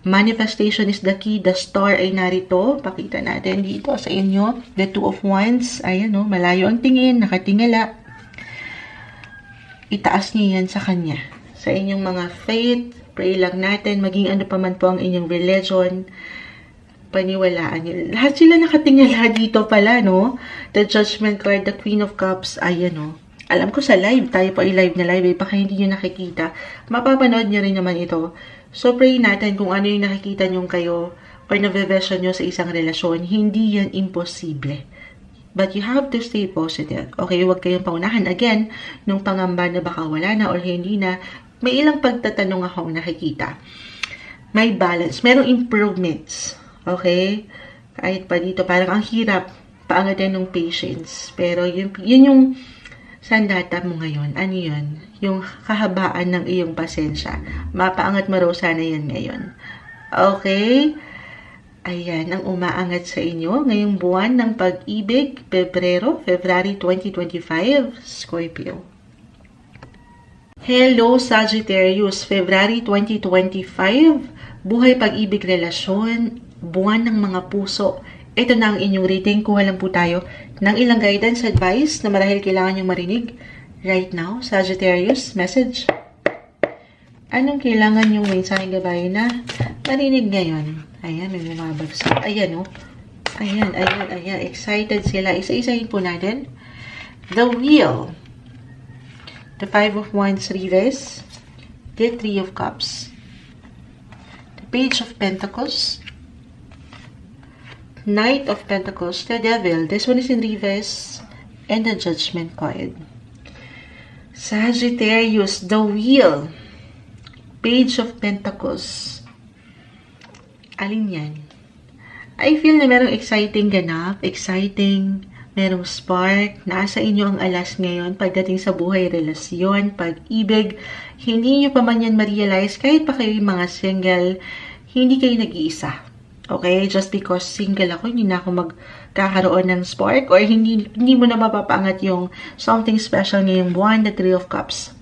Speaker 1: Manifestation is the key. The Star ay narito. Pakita natin dito sa inyo. The Two of Wands. Ayan o. Malayo ang tingin. Nakatingala. Itaas niyo yan sa kanya. Sa inyong mga faith, pray lang natin, maging ano pa man po ang inyong religion, paniwalaan nyo. Lahat sila nakatingala dito pala, no? The Judgment card, the Queen of Cups, ayan, no? Alam ko sa live, tayo pa i-live na live, baka hindi nyo nakikita. Mapapanood nyo rin naman ito. So, pray natin kung ano yung nakikita nyo kayo or na-vision nyo sa isang relasyon. Hindi yan imposible. But you have to stay positive. Okay, huwag kayong paunahan. Again, nung pangamba na baka wala na or hindi na, may ilang pagtatanong akong nakikita. May balance. Merong improvements. Okay? Kahit pa dito, parang ang hirap paangatin ng patience. Pero yun yung sandata mo ngayon. Ano yun? Yung kahabaan ng iyong pasensya. Mapaangat mo raw sana yan ngayon. Okay? Ayan, ang umaangat sa inyo ngayong buwan ng pag-ibig, February 2025, Scorpio. Hello, Sagittarius, February 2025, buhay, pag-ibig, relasyon, buwan ng mga puso. Ito na ang inyong reading. Kuha lang po tayo ng ilang guidance, advice na marahil kailangan nyo marinig right now. Sagittarius, message. Anong kailangan yung mensaheng gabay na marinig ngayon? Ayan, may lumabagsak. Ayan, oh. Ayan. Excited sila. Isa-isahin po natin. The Wheel. The Five of Wands reverse. The Three of Cups. The Page of Pentacles. Knight of Pentacles, the Devil. This one is in reverse. And the Judgment card. Sagittarius, the Wheel. Page of Pentacles. Alin yan? I feel na merong exciting ganap, merong spark. Nasa inyo ang alas ngayon pagdating sa buhay, relasyon, pag-ibig. Hindi nyo pa man yan ma-realize, kahit pa kayo yung mga single, hindi kayo nag-iisa. Okay? Just because single ako, hindi na ako magkakaroon ng spark or hindi mo na mapapangat yung something special ngayong buwan, the Three of Cups.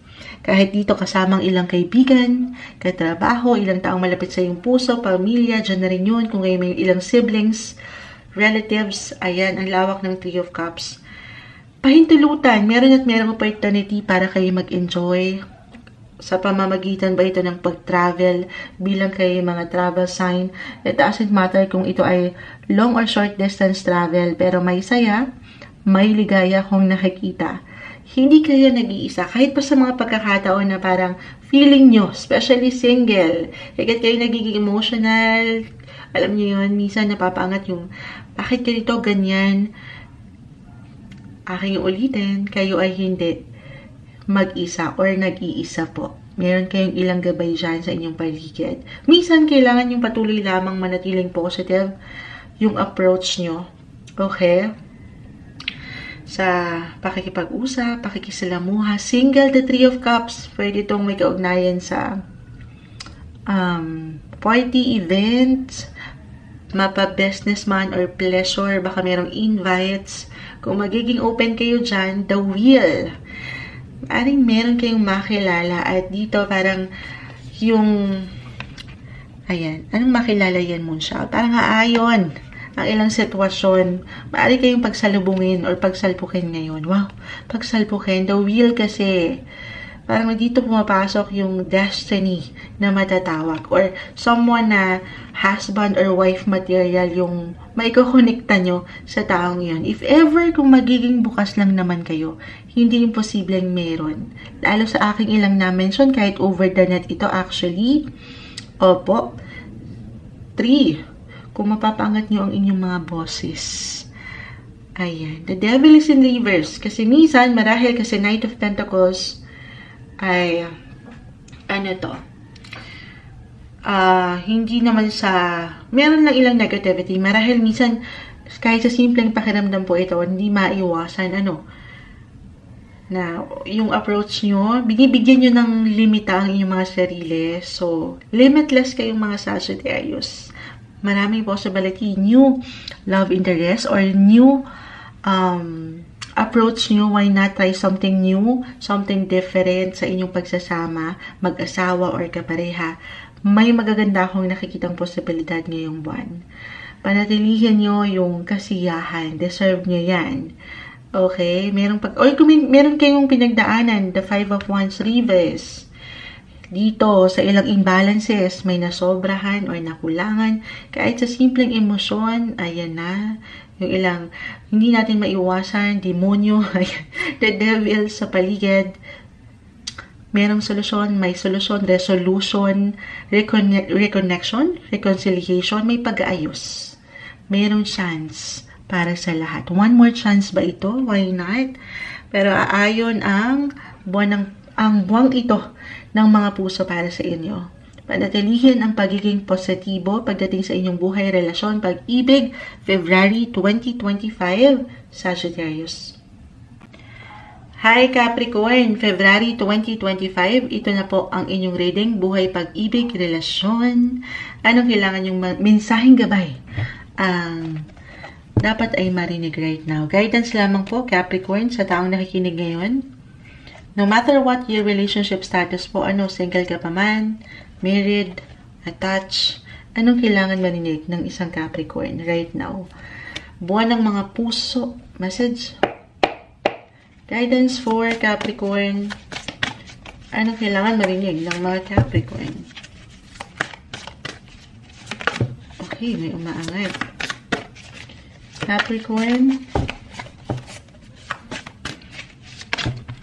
Speaker 1: Kahit dito kasamang ilang kaibigan, katrabaho, ilang taong malapit sa iyong puso, pamilya, dyan na rin yun. Kung kayo may ilang siblings, relatives, ayan, ang lawak ng Three of Cups. Pahintulutan, meron opportunity para kayo mag-enjoy. Sa pamamagitan ba ito ng pag-travel bilang kayo mga travel sign? It doesn't matter kung ito ay long or short distance travel, pero may saya, may ligaya kung nakikita. Hindi kayo nag-iisa. Kahit pa sa mga pagkakataon na parang feeling nyo, especially single, kahit kayo nagiging emotional, alam nyo yun, minsan napapaangat yung, bakit ganito, ganyan, aking ulitin, kayo ay hindi mag-isa or nag-iisa po. Meron kayong ilang gabay dyan sa inyong paligid. Minsan, kailangan yung patuloy lamang manatiling positive yung approach nyo. Okay? Sa pakikipag-usap, pakikisalamuha, single, the Three of Cups, pwede itong may kaugnayan sa party, event, mapa-businessman or pleasure, baka merong invites. Kung magiging open kayo dyan, the Wheel. Meron kayong makilala at dito parang yung ayan, anong makilala yan, Moonshot? Parang aayon ang ilang sitwasyon. Maaari kayong pagsalubungin or pagsalpukin ngayon. Wow, pagsalpukin. The Wheel kasi parang dito pumapasok yung destiny na matatawag or someone na husband or wife material yung maikokonekta nyo sa taong yun. If ever kung magiging bukas lang naman kayo, hindi imposibleng meron. Lalo sa aking ilang na-mention, kahit over the net ito actually. Opo. 3. Kung mapapangat nyo ang inyong mga bosses. Ayan. The Devil is in reverse. Kasi minsan, marahil kasi Knight of Pentacles ay hindi naman sa meron lang ilang negativity. Marahil minsan, kahit sa simpleng pakiramdam po ito, hindi maiwasan na yung approach nyo, binibigyan nyo ng limita ang inyong mga sarili. So, limitless kayong mga Sagittarius. Maraming possibility, new love interest or new approach nyo. Why not try something new, something different sa inyong pagsasama, mag-asawa or kapareha. May magaganda akong nakikitang posibilidad ngayong buwan. Panatilihin nyo yung kasiyahan. Deserve nyo yan. Okay? Meron kayong pinagdaanan, the Five of Wands reverse. dito sa ilang imbalances, may nasobrahan or nakulangan, kahit sa simpleng emosyon, ayan na, yung ilang hindi natin maiwasan, demonyo, the devil sa paligid, merong solusyon, may solusyon, resolution, reconnection, reconciliation, may pag-aayos. Merong chance para sa lahat. One more chance ba ito? Why not? Pero aayon ang buwang ito ng mga puso para sa inyo. Panatilihin ang pagiging positibo pagdating sa inyong buhay, relasyon, pag-ibig, February 2025, Sagittarius. Hi Capricorn, February 2025, ito na po ang inyong reading, buhay, pag-ibig, relasyon. Anong kailangan yung mensaheng gabay ang dapat ay marinig right now? Guidance lamang po, Capricorn, sa taong nakikinig ngayon. No matter what your relationship status po, single ka pa man, married, attached, anong kailangan marinig ng isang Capricorn right now? Buwan ng mga puso, message. Guidance for Capricorn. Anong kailangan marinig ng mga Capricorn? Okay, may umaangat. Capricorn.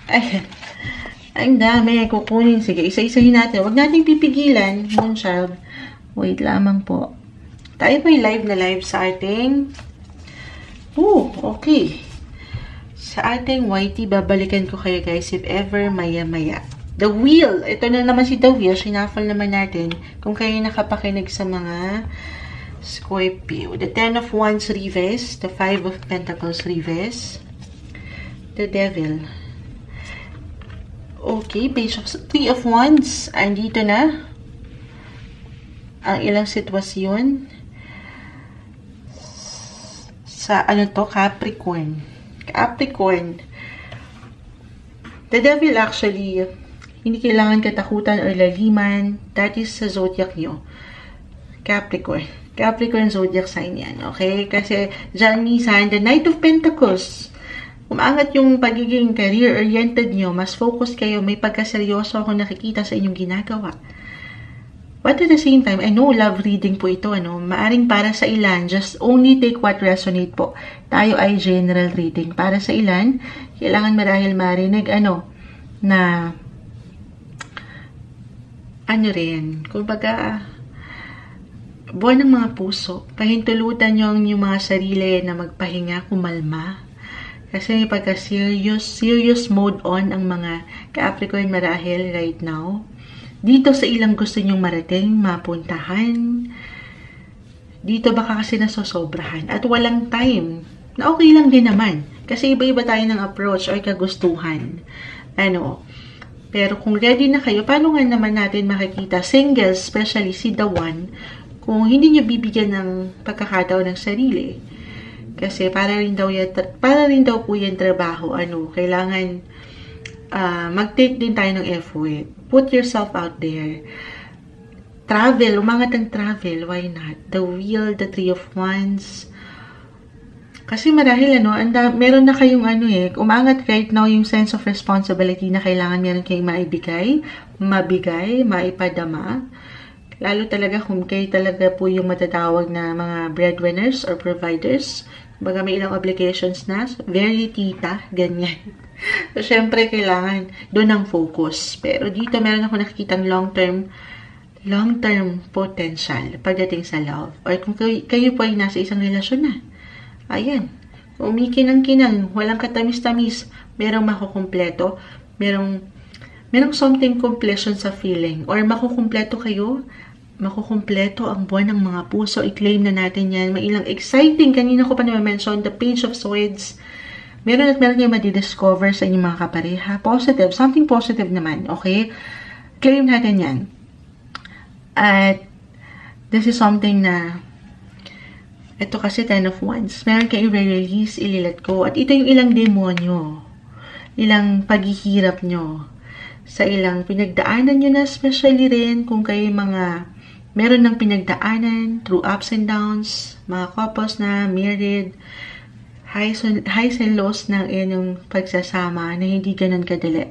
Speaker 1: Ay, ang dami. Kukunin. Sige, isa-isahin natin. Huwag nating pipigilan. Moonchild. Wait lamang po. Tayo po yung live na live sa ating... okay. Sa ating YT, babalikan ko kayo guys if ever maya-maya. The Wheel. Ito na naman si The Wheel. Shuffle naman natin kung kayo nakapakinig sa mga Scorpio. The Ten of Wands reverse. The Five of Pentacles reverse. The Devil. Okay. Three of Wands. Andito na ang ilang sitwasyon sa Capricorn. Capricorn. The Devil actually, hindi kailangan katakutan or laliman. That is sa zodiac nyo. Capricorn. Capricorn zodiac sign yan. Okay? Kasi dyan minsan, the Knight of Pentacles. Umaangat yung pagiging career-oriented nyo. Mas focus kayo. May pagkaseryoso ako nakikita sa inyong ginagawa. But at the same time, I know love reading po ito, maaring para sa ilan, just only take what resonate po. Tayo ay general reading. Para sa ilan, kailangan marahil marinig, na, kumbaga, buwan ng mga puso, pahintulutan nyo ang inyong mga sarili na magpahinga, kumalma. Kasi may pagka-serious mode on ang mga Capricorn marahil right now. Dito sa ilang gusto nyong marating, mapuntahan. Dito baka kasi nasosobrahan. At walang time. Na okay lang din naman. Kasi iba-iba tayo ng approach or kagustuhan. Pero kung ready na kayo, paano nga naman natin makikita? Singles, especially si The One, kung hindi nyo bibigyan ng pagkakataon ng sarili. Kasi para rin daw po yung trabaho. Kailangan mag-take din tayo ng effort. Put yourself out there. Travel. Umangat ang travel. Why not? The Wheel, the Three of Wands. Kasi marahil, meron na kayong umangat right now yung sense of responsibility na kailangan meron kayong mabigay, maipadama. Lalo talaga kung kayo talaga po yung matatawag na mga breadwinners or providers. Baga may ilang obligations na. Very tita, ganyan. So, syempre, kailangan doon ang focus. Pero dito, meron ako nakikitang long-term potential pagdating sa love. Or kung kayo po ay nasa isang relasyon na. Ayan. Umikinang-kinang, walang katamis-tamis, merong makukumpleto, merong something completion sa feeling. Or makukumpleto ang buwan ng mga puso. I-claim na natin yan. May ilang exciting. Kanina ko pa na-mention, the Page of Swords. Meron kayo madidiscover sa inyong mga kapareha. Positive. Something positive naman. Okay? Claim natin yan. At this is something na ito kasi Ten of Wands. Meron kayo i-release, ililat ko. At ito yung ilang demonyo. Ilang paghihirap nyo. Sa ilang pinagdaanan nyo na, especially rin kung kayo meron ng pinagdaanan through ups and downs, mga couples na married, highs and lows ng inyong pagsasama na hindi ganun kadali.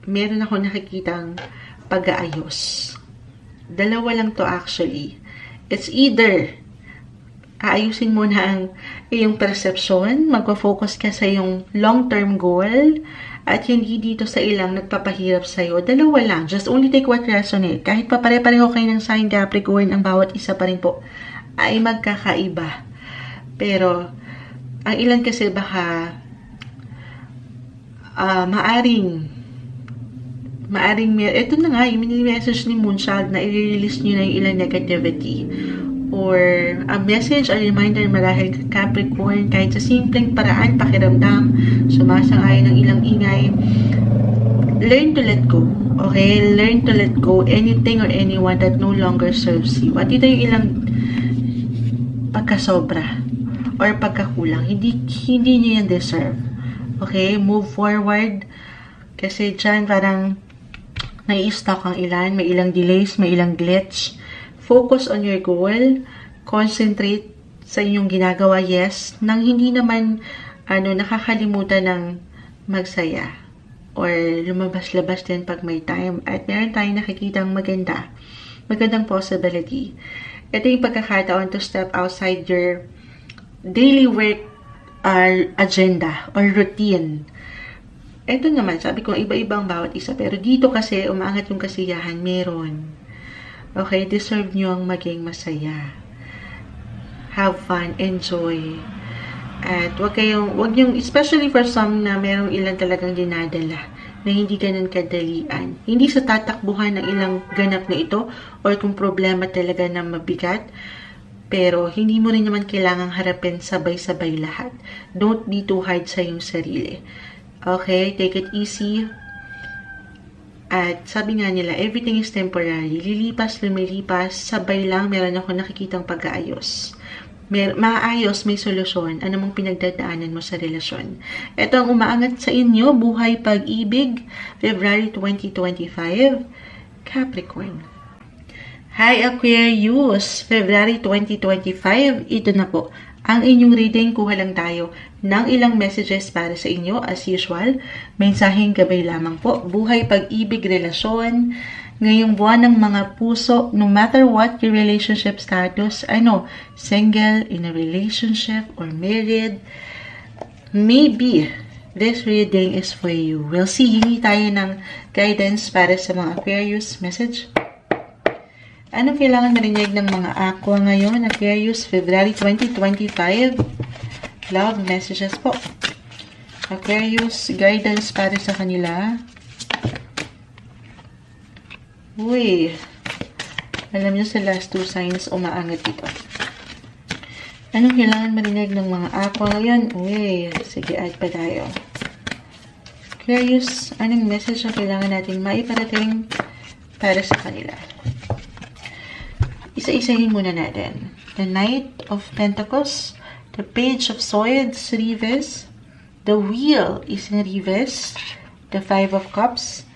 Speaker 1: Meron ako nakikitang pag-aayos. Dalawa lang to actually. It's either aayusin mo na ang iyong perception, magpo-focus ka sa iyong long-term goal, at hindi dito sa ilang nagpapahirap sa'yo. Dalawa lang. Just only take what resonate. Kahit pa pare-pareho kayo ng sign Capricorn, ang bawat isa pa rin po ay magkakaiba. Pero, ang ilan kasi baka ito na nga, yung mini-message ni Moonchild na i-release nyo na yung ilang negativity. Or a message, a reminder marahil Capricorn, kahit sa simpleng paraan, pakiramdam, sumasang-ayon ng ilang ingay. Learn to let go. Okay? Learn to let go anything or anyone that no longer serves you. At ito yung ilang pagkasobra or pagkakulang. Hindi nyo yan deserve. Okay? Move forward. Kasi dyan parang nai-stuck ang ilan, may ilang delays, may ilang glitch. Focus on your goal. Concentrate sa inyong ginagawa, yes, nang hindi naman nakakalimutan ng magsaya or lumabas-labas din pag may time at meron tayong nakikitang magandang possibility. Ito yung pagkakataon to step outside your daily work agenda or routine. Ito naman, sabi ko, iba-ibang bawat isa. Pero dito kasi, umaangat yung kasiyahan, meron. Okay, deserve nyo ang maging masaya. Have fun, enjoy. At wag yung, especially for some na merong ilang talagang dinadala na hindi ganun kadalian. Hindi sa tatakbuhan ng ilang ganap na ito or kung problema talaga na mabigat. Pero hindi mo rin naman kailangang harapin sabay-sabay lahat. Don't be too hard sa iyong sarili. Okay, take it easy. At sabi nga nila, everything is temporary. Lilipas, lumilipas, sabay lang, meron ako nakikitang pag-aayos. Maayos, may solusyon. Ano mong pinagdadaanan mo sa relasyon. Ito ang umaangat sa inyo, buhay pag-ibig, February 2025, Capricorn. Hi Aquarius, February 2025, ito na po. Ang inyong reading, kuha lang tayo ng ilang messages para sa inyo as usual. Mensaheng gabay lamang po. Buhay, pag-ibig, relasyon. Ngayong buwan ng mga puso, no matter what your relationship status, single, in a relationship, or married, maybe this reading is for you. We'll see. Hingi tayo ng guidance para sa mga Aquarius message. Anong kailangan marinig ng mga Aqua ngayon? Aquarius, February 2025. Love messages po. Aquarius, guidance para sa kanila. Uy. Alam niyo sa last two signs, umaangat ito. Anong kailangan marinig ng mga Aqua ngayon? Uy. Sige, add pa tayo. Aquarius, anong message ang kailangan natin maiparating para sa kanila? Isa-isahin muna natin. The Knight of Pentacles, the Page of Swords, Reverse, the Wheel is in Reverse, the Five of Cups,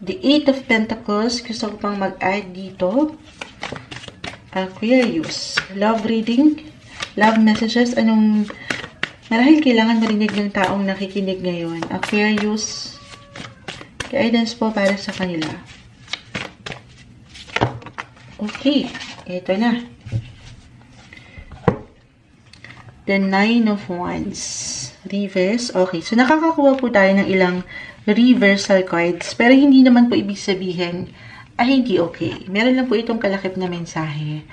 Speaker 1: the Eight of Pentacles, gusto ko pang mag-add dito, Aquarius, love reading, love messages, marahil kailangan marinig ng taong nakikinig ngayon. Aquarius, guidance po para sa kanila. Okay. Ito na. The Nine of Wands. Reverse. Okay. So, nakakakuha po tayo ng ilang reversal cards. Pero hindi naman po ibig sabihin, hindi okay. Meron lang po itong kalakip na mensahe.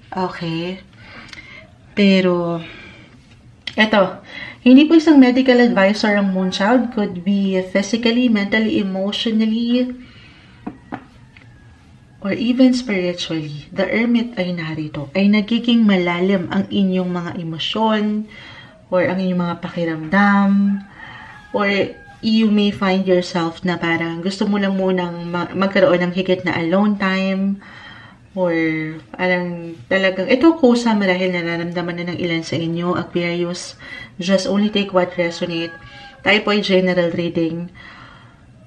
Speaker 1: Okay. Pero, eto. Hindi po isang medical advisor ang Moonchild. Could be physically, mentally, emotionally, or even spiritually, the Hermit ay narito, ay nagiging malalim ang inyong mga emosyon, or ang inyong mga pakiramdam, or you may find yourself na parang gusto mo lang munang magkaroon ng higit na alone time, or parang talagang, ito kusa marahil nararamdaman na ng ilan sa inyo, Aquarius. Just only take what resonate. Tayo po ay general reading.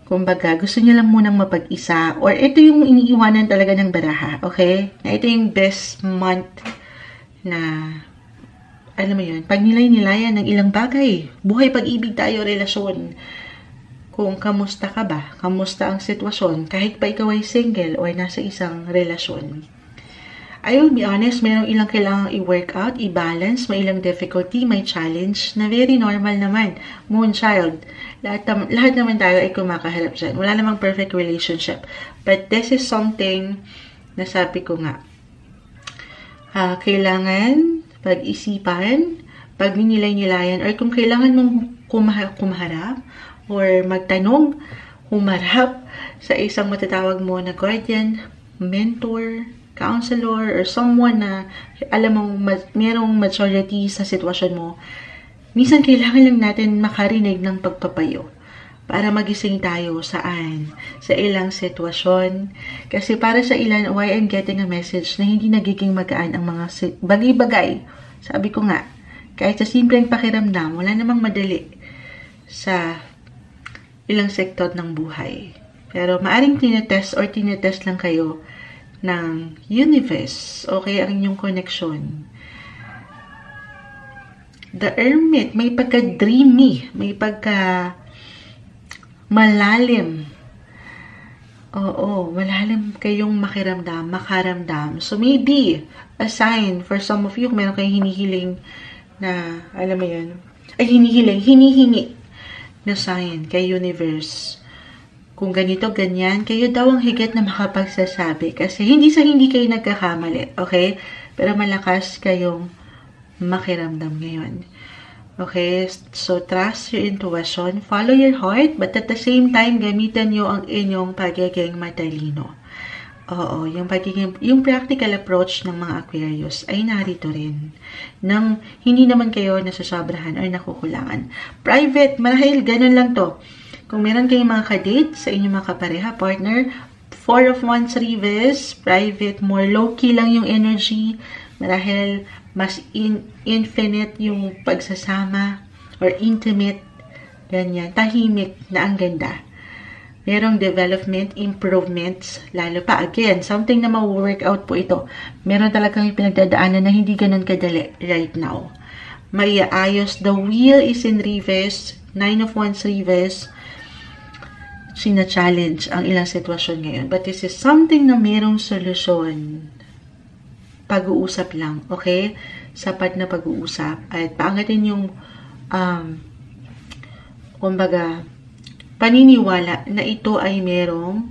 Speaker 1: Kumbaga, gusto niyo lang munang mapag-isa. Or ito yung iniiwanan talaga ng baraha. Okay? Na ito yung best month na, alam mo yun, pag nilay-nilayan ng ilang bagay. Buhay, pag-ibig tayo, relasyon. kung kamusta ka ba, kamusta ang sitwasyon, kahit pa ikaw ay single or nasa isang relasyon. I will be honest, mayroong ilang kailangang i-work out, i-balance, may ilang difficulty, may challenge, na very normal naman. Moonchild, lahat naman tayo ay kumakaharap dyan. Wala namang perfect relationship. But this is something na sabi ko nga, kailangan pag-isipan, pag-nilay-nilayan, or kung kailangan mong kumaharap, or magtanong, humarap sa isang matatawag mo na guardian, mentor, counselor, or someone na alam mong merong maturity sa sitwasyon mo, minsan kailangan lang natin makarinig ng pagpapayo para magising tayo saan? Sa ilang sitwasyon. Kasi para sa ilan, why I'm getting a message na hindi nagiging magaan ang mga bagay-bagay. Sabi ko nga, kahit sa simpleng pakiramdam, wala namang madali sa ilang sektor ng buhay. Pero maaring tinetest lang kayo ng universe, okay, ang inyong connection. The Hermit, may pagka-dreamy, may pagka-malalim. Oo, malalim kayong makaramdam. So maybe, a sign for some of you, kung meron kayong hinihiling na, alam mo yun, hinihingi na sign kay universe. Kung ganito, ganyan, kayo daw ang higit na makapagsasabi. Kasi hindi kayo nagkakamali, okay? Pero malakas kayong makiramdam ngayon. Okay? So, trust your intuition, follow your heart, but at the same time, gamitan nyo ang inyong pagiging matalino. Oo, yung practical approach ng mga Aquarius ay narito rin. Nang hindi naman kayo nasasobrahan or nakukulangan. Private, marahil ganun lang to. Kung meron kayong mga kadate sa inyong mga kapareha, partner, 4 of Wands reverse, private, more low-key lang yung energy, marahil mas infinite yung pagsasama, or intimate, ganyan, tahimik na ang ganda. Merong development, improvements, lalo pa, again, something na ma-work out po ito. Meron talagang pinagdadaanan na hindi ganun kadali right now. May ayos, the wheel is in reverse, 9 of Wands reverse, sina-challenge ang ilang sitwasyon ngayon. But this is something na merong solusyon. Pag-uusap lang, okay? Sapat na pag-uusap. At paangatin yung, kumbaga, paniniwala na ito ay merong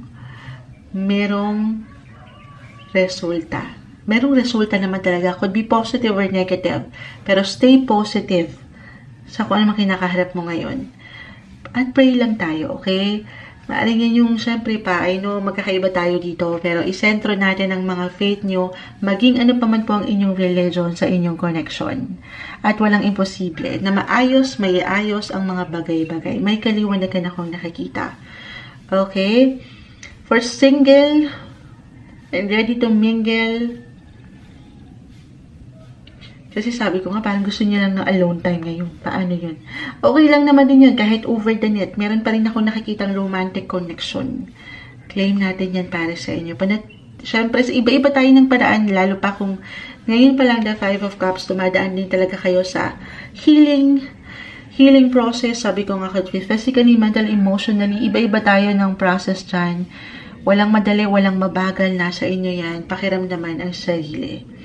Speaker 1: resulta. Merong resulta naman talaga. Could be positive or negative. Pero stay positive sa kung ano kinakaharap mo ngayon. At pray lang tayo, okay? Maaring yan yung, syempre pa, I know, magkakaiba tayo dito, pero isentro natin ang mga faith nyo, maging ano pa man po ang inyong religion sa inyong connection. At walang imposible, na maayos, may ayos ang mga bagay-bagay. May kaliwanagan akong nakikita. Okay? For single, and ready to mingle, kasi sabi ko nga, parang gusto niya lang ng alone time ngayon. Paano yun? Okay lang naman din yun, kahit over the net. Meron pa rin ako nakikitang romantic connection. Claim natin yan para sa inyo. Siyempre, iba-iba tayo ng paraan, lalo pa kung ngayon pa lang the 5 of Cups, dumadaan din talaga kayo sa healing process. Sabi ko nga, physically, mental, emotionally, iba-iba tayo ng process dyan. Walang madali, walang mabagal, nasa inyo yan. Pakiramdaman ang sarili.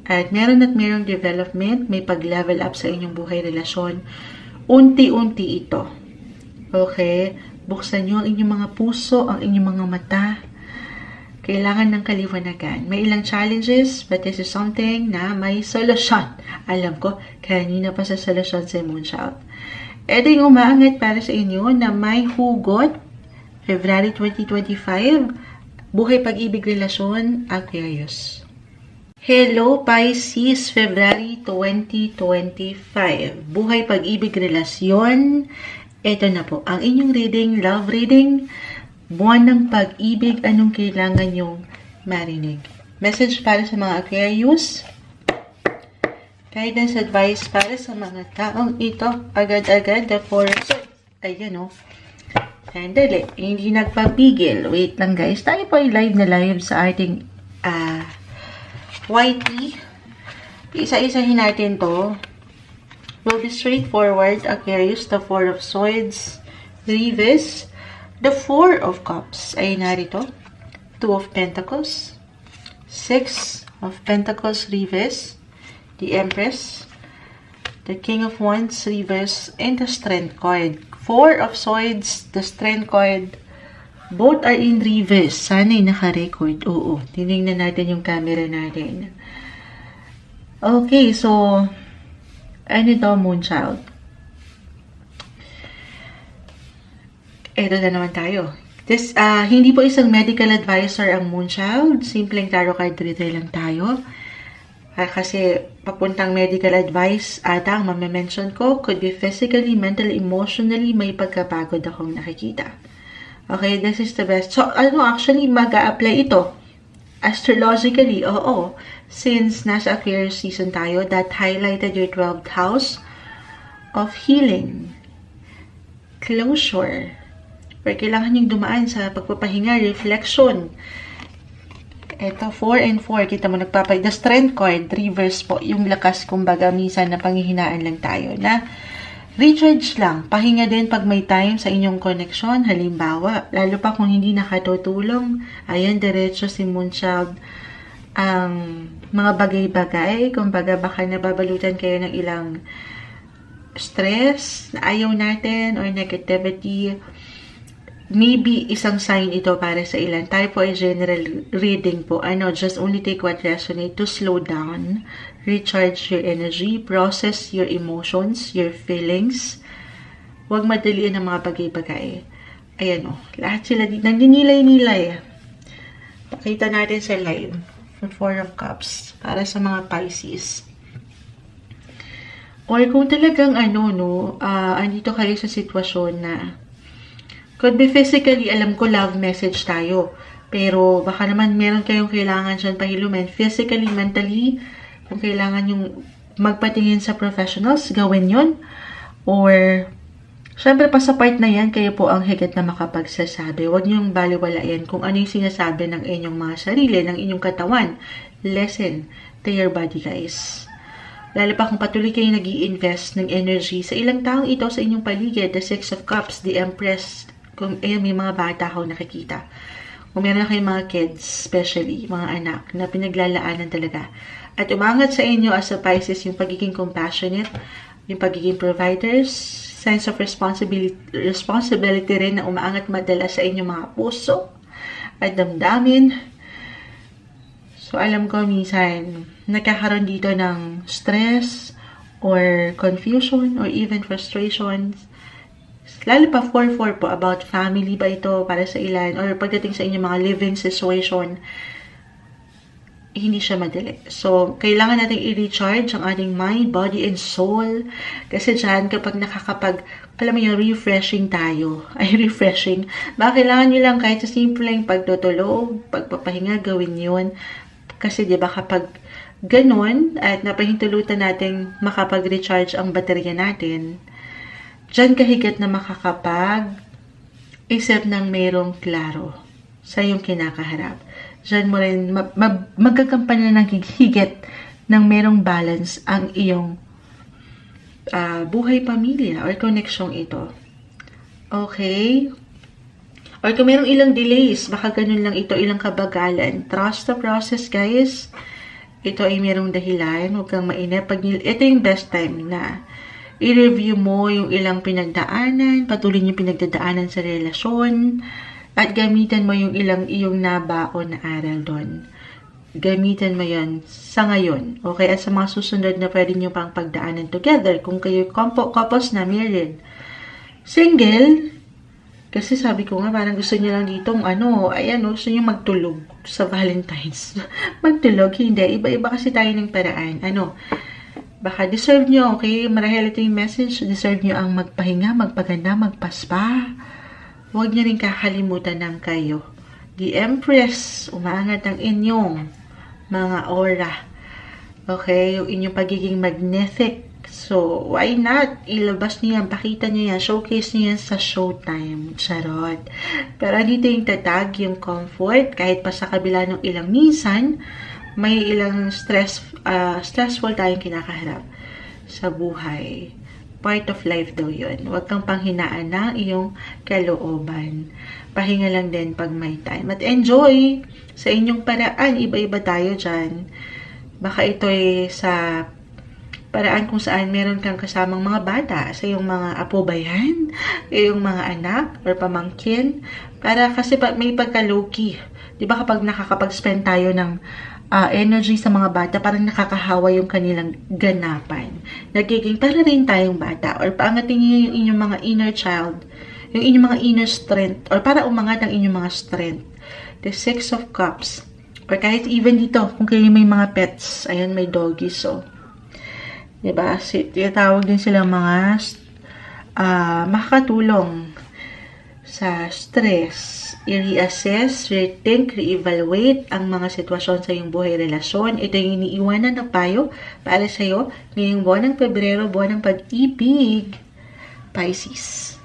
Speaker 1: At merong development, may pag-level up sa inyong buhay relasyon. Unti-unti ito. Okay? Buksan nyo ang inyong mga puso, ang inyong mga mata. Kailangan ng kaliwanagan. May ilang challenges, but this is something na may solusyon. Alam ko, kanina pa sa solusyon sa Moonchild. Ito yung umaangat para sa inyo na may hugot, February 2025, buhay pag-ibig relasyon, Aquarius. Hello Pisces, February 2025. Buhay pag-ibig relasyon. Ito na po, ang inyong reading, love reading. Buwan ng pag-ibig, anong kailangan yung marinig? Message para sa mga Aquarius. Guidance advice para sa mga taong ito. Agad-agad, the forest. Ayan o. Sandali, hindi nagpapigil. Wait lang guys, tayo po ay live na live sa ating YT. Isa-isahin natin to. Will be straightforward. Aquarius, the 4 of Swords, Reverse, the Four of Cups ay narito. Two of Pentacles, Six of Pentacles reverse, the Empress, the King of Wands reverse, and the Strength card. Four of Swords, the Strength card, both are in reverse. Sana'y naka-record. Oo, tinignan natin yung camera natin. Okay, so, ano ito, Moonchild? Ito na naman tayo. This, hindi po isang medical advisor ang Moonchild. Simpleng tarot card reader lang tayo. Kasi papuntang medical advice ata ang mamention ko. Could be physically, mentally, emotionally, may pagkapagod akong nakikita. Okay, this is the best. So, actually, mag-a-apply ito. Astrologically, oo. Since nasa Aquarius season tayo, that highlighted your 12th house of healing, closure, or kailangan yung dumaan sa pagpapahinga, reflection. Ito, 4 and 4, kita mo nagpapay. The Strength card, reverse po, yung lakas, kumbaga, minsan na panghihinaan lang tayo na recharge lang. Pahinga din pag may time sa inyong connection. Halimbawa, lalo pa kung hindi nakatutulong, ayan, diretso si Moonchild ang mga bagay-bagay. Kumbaga, baka nababalutan kayo ng ilang stress na ayaw natin or negativity. Maybe isang sign ito para sa ilan. Tayo po ay general reading po. Just only take what resonate to slow down, recharge your energy, process your emotions, your feelings. Huwag madaliin ang mga bagay-bagay. Ayan o. Lahat sila nagninilay-nilay. Pakita natin sa live. For Four of Cups. Para sa mga Pisces. Or kung talagang andito kayo sa sitwasyon na could be physically, alam ko love message tayo. Pero baka naman meron kayong kailangan dyan pahilumin. Physically, mentally, kung kailangan yung magpatingin sa professionals, gawin yon. Or, syempre pa sa part na yan, kayo po ang higit na makapagsasabi. Huwag niyong baliwalain kung ano yung sinasabi ng inyong mga sarili, ng inyong katawan. Listen to your body, guys. Lalo pa kung patuloy kayo nag-i-invest ng energy sa ilang taong ito sa inyong paligid, the Six of Cups, the Empress, kung may mga bata ako nakikita. Kung meron na kayong mga kids, especially mga anak, na pinaglalaanan talaga. At umangat sa inyo as a Pisces yung pagiging compassionate, yung pagiging providers, sense of responsibility rin na umaangat madala sa inyong mga puso at damdamin. So, alam ko minsan, nagkakaroon dito ng stress or confusion or even frustrations. Lalo pa 4-4 po, about family ba ito para sa ilan, or pagdating sa inyong mga living situation, hindi siya madali. So, kailangan natin i-recharge ang ating mind, body, and soul. Kasi dyan, kapag alam mo yung refreshing tayo, refreshing, baka kailangan nyo lang kahit sa simpleng pagtutulog, pagpapahinga, gawin yun. Kasi diba kapag ganun, at napahintulutan natin makapag-recharge ang baterya natin, dyan kahigit na makakapag-isip ng mayroong klaro sa iyong kinakaharap. Dyan mo rin magkakampanya ng higit ng mayroong balance ang iyong buhay pamilya or koneksyong ito. Okay? Or kung mayroong ilang delays, baka ganun lang ito, ilang kabagalan. Trust the process, guys. Ito ay mayroong dahilan. Huwag kang mainip. Ito yung best time na i-review mo yung ilang pinagdaanan, patuloy yung pinagdadaanan sa relasyon, at gamitan mo yung ilang iyong nabaon na aral doon. Gamitan mo yan sa ngayon. Okay? At sa mga susunod na pwede nyo pang pagdaanan together. Kung kayo couples na married. Single, kasi sabi ko nga, parang gusto niya lang ditong gusto niya magtulog sa Valentine's. Magtulog, hindi. Iba-iba kasi tayo ng paraan. Baka deserve nyo, okay? Marahil ito yung message. Deserve nyo ang magpahinga, magpaganda, magpaspa. Huwag nyo rin kakalimutan ng kayo. The Empress, umaangat ang inyong mga aura. Okay? Yung inyong pagiging magnetic. So, why not? Ilabas nyo yan, pakita nyo yan, showcase nyo yan sa showtime. Charot. Pero dito yung tatag, yung comfort, kahit pa sa kabila ng ilang minsan, may ilang stressful tayong kinakaharap sa buhay. Part of life daw yun. Huwag kang panghinaan ng iyong kalooban. Pahinga lang din pag may time. At enjoy sa inyong paraan. Iba-iba tayo dyan. Baka ito'y sa paraan kung saan meron kang kasamang mga bata, sa iyong mga apo ba yan? Iyong mga anak or pamangkin. Para kasi may pagka-low-key. Di ba kapag nakakapag-spend tayo ng energy sa mga bata, parang nakakahawa yung kanilang ganapan. Nagiging para rin tayong bata or paangatin niyo yung inyong mga inner child, yung inyong mga inner strength or para umangat ang inyong mga strength. The Six of Cups or kahit even dito, kung kayo may mga pets, ayan may doggies, so diba, tinatawag din silang mga makakatulong sa stress. I-reassess, rethink, re-evaluate ang mga sitwasyon sa iyong buhay relasyon. Ito yung iniiwanan na payo para sa iyo ngayong buwan ng Pebrero, buwan ng pag-ibig, Pisces.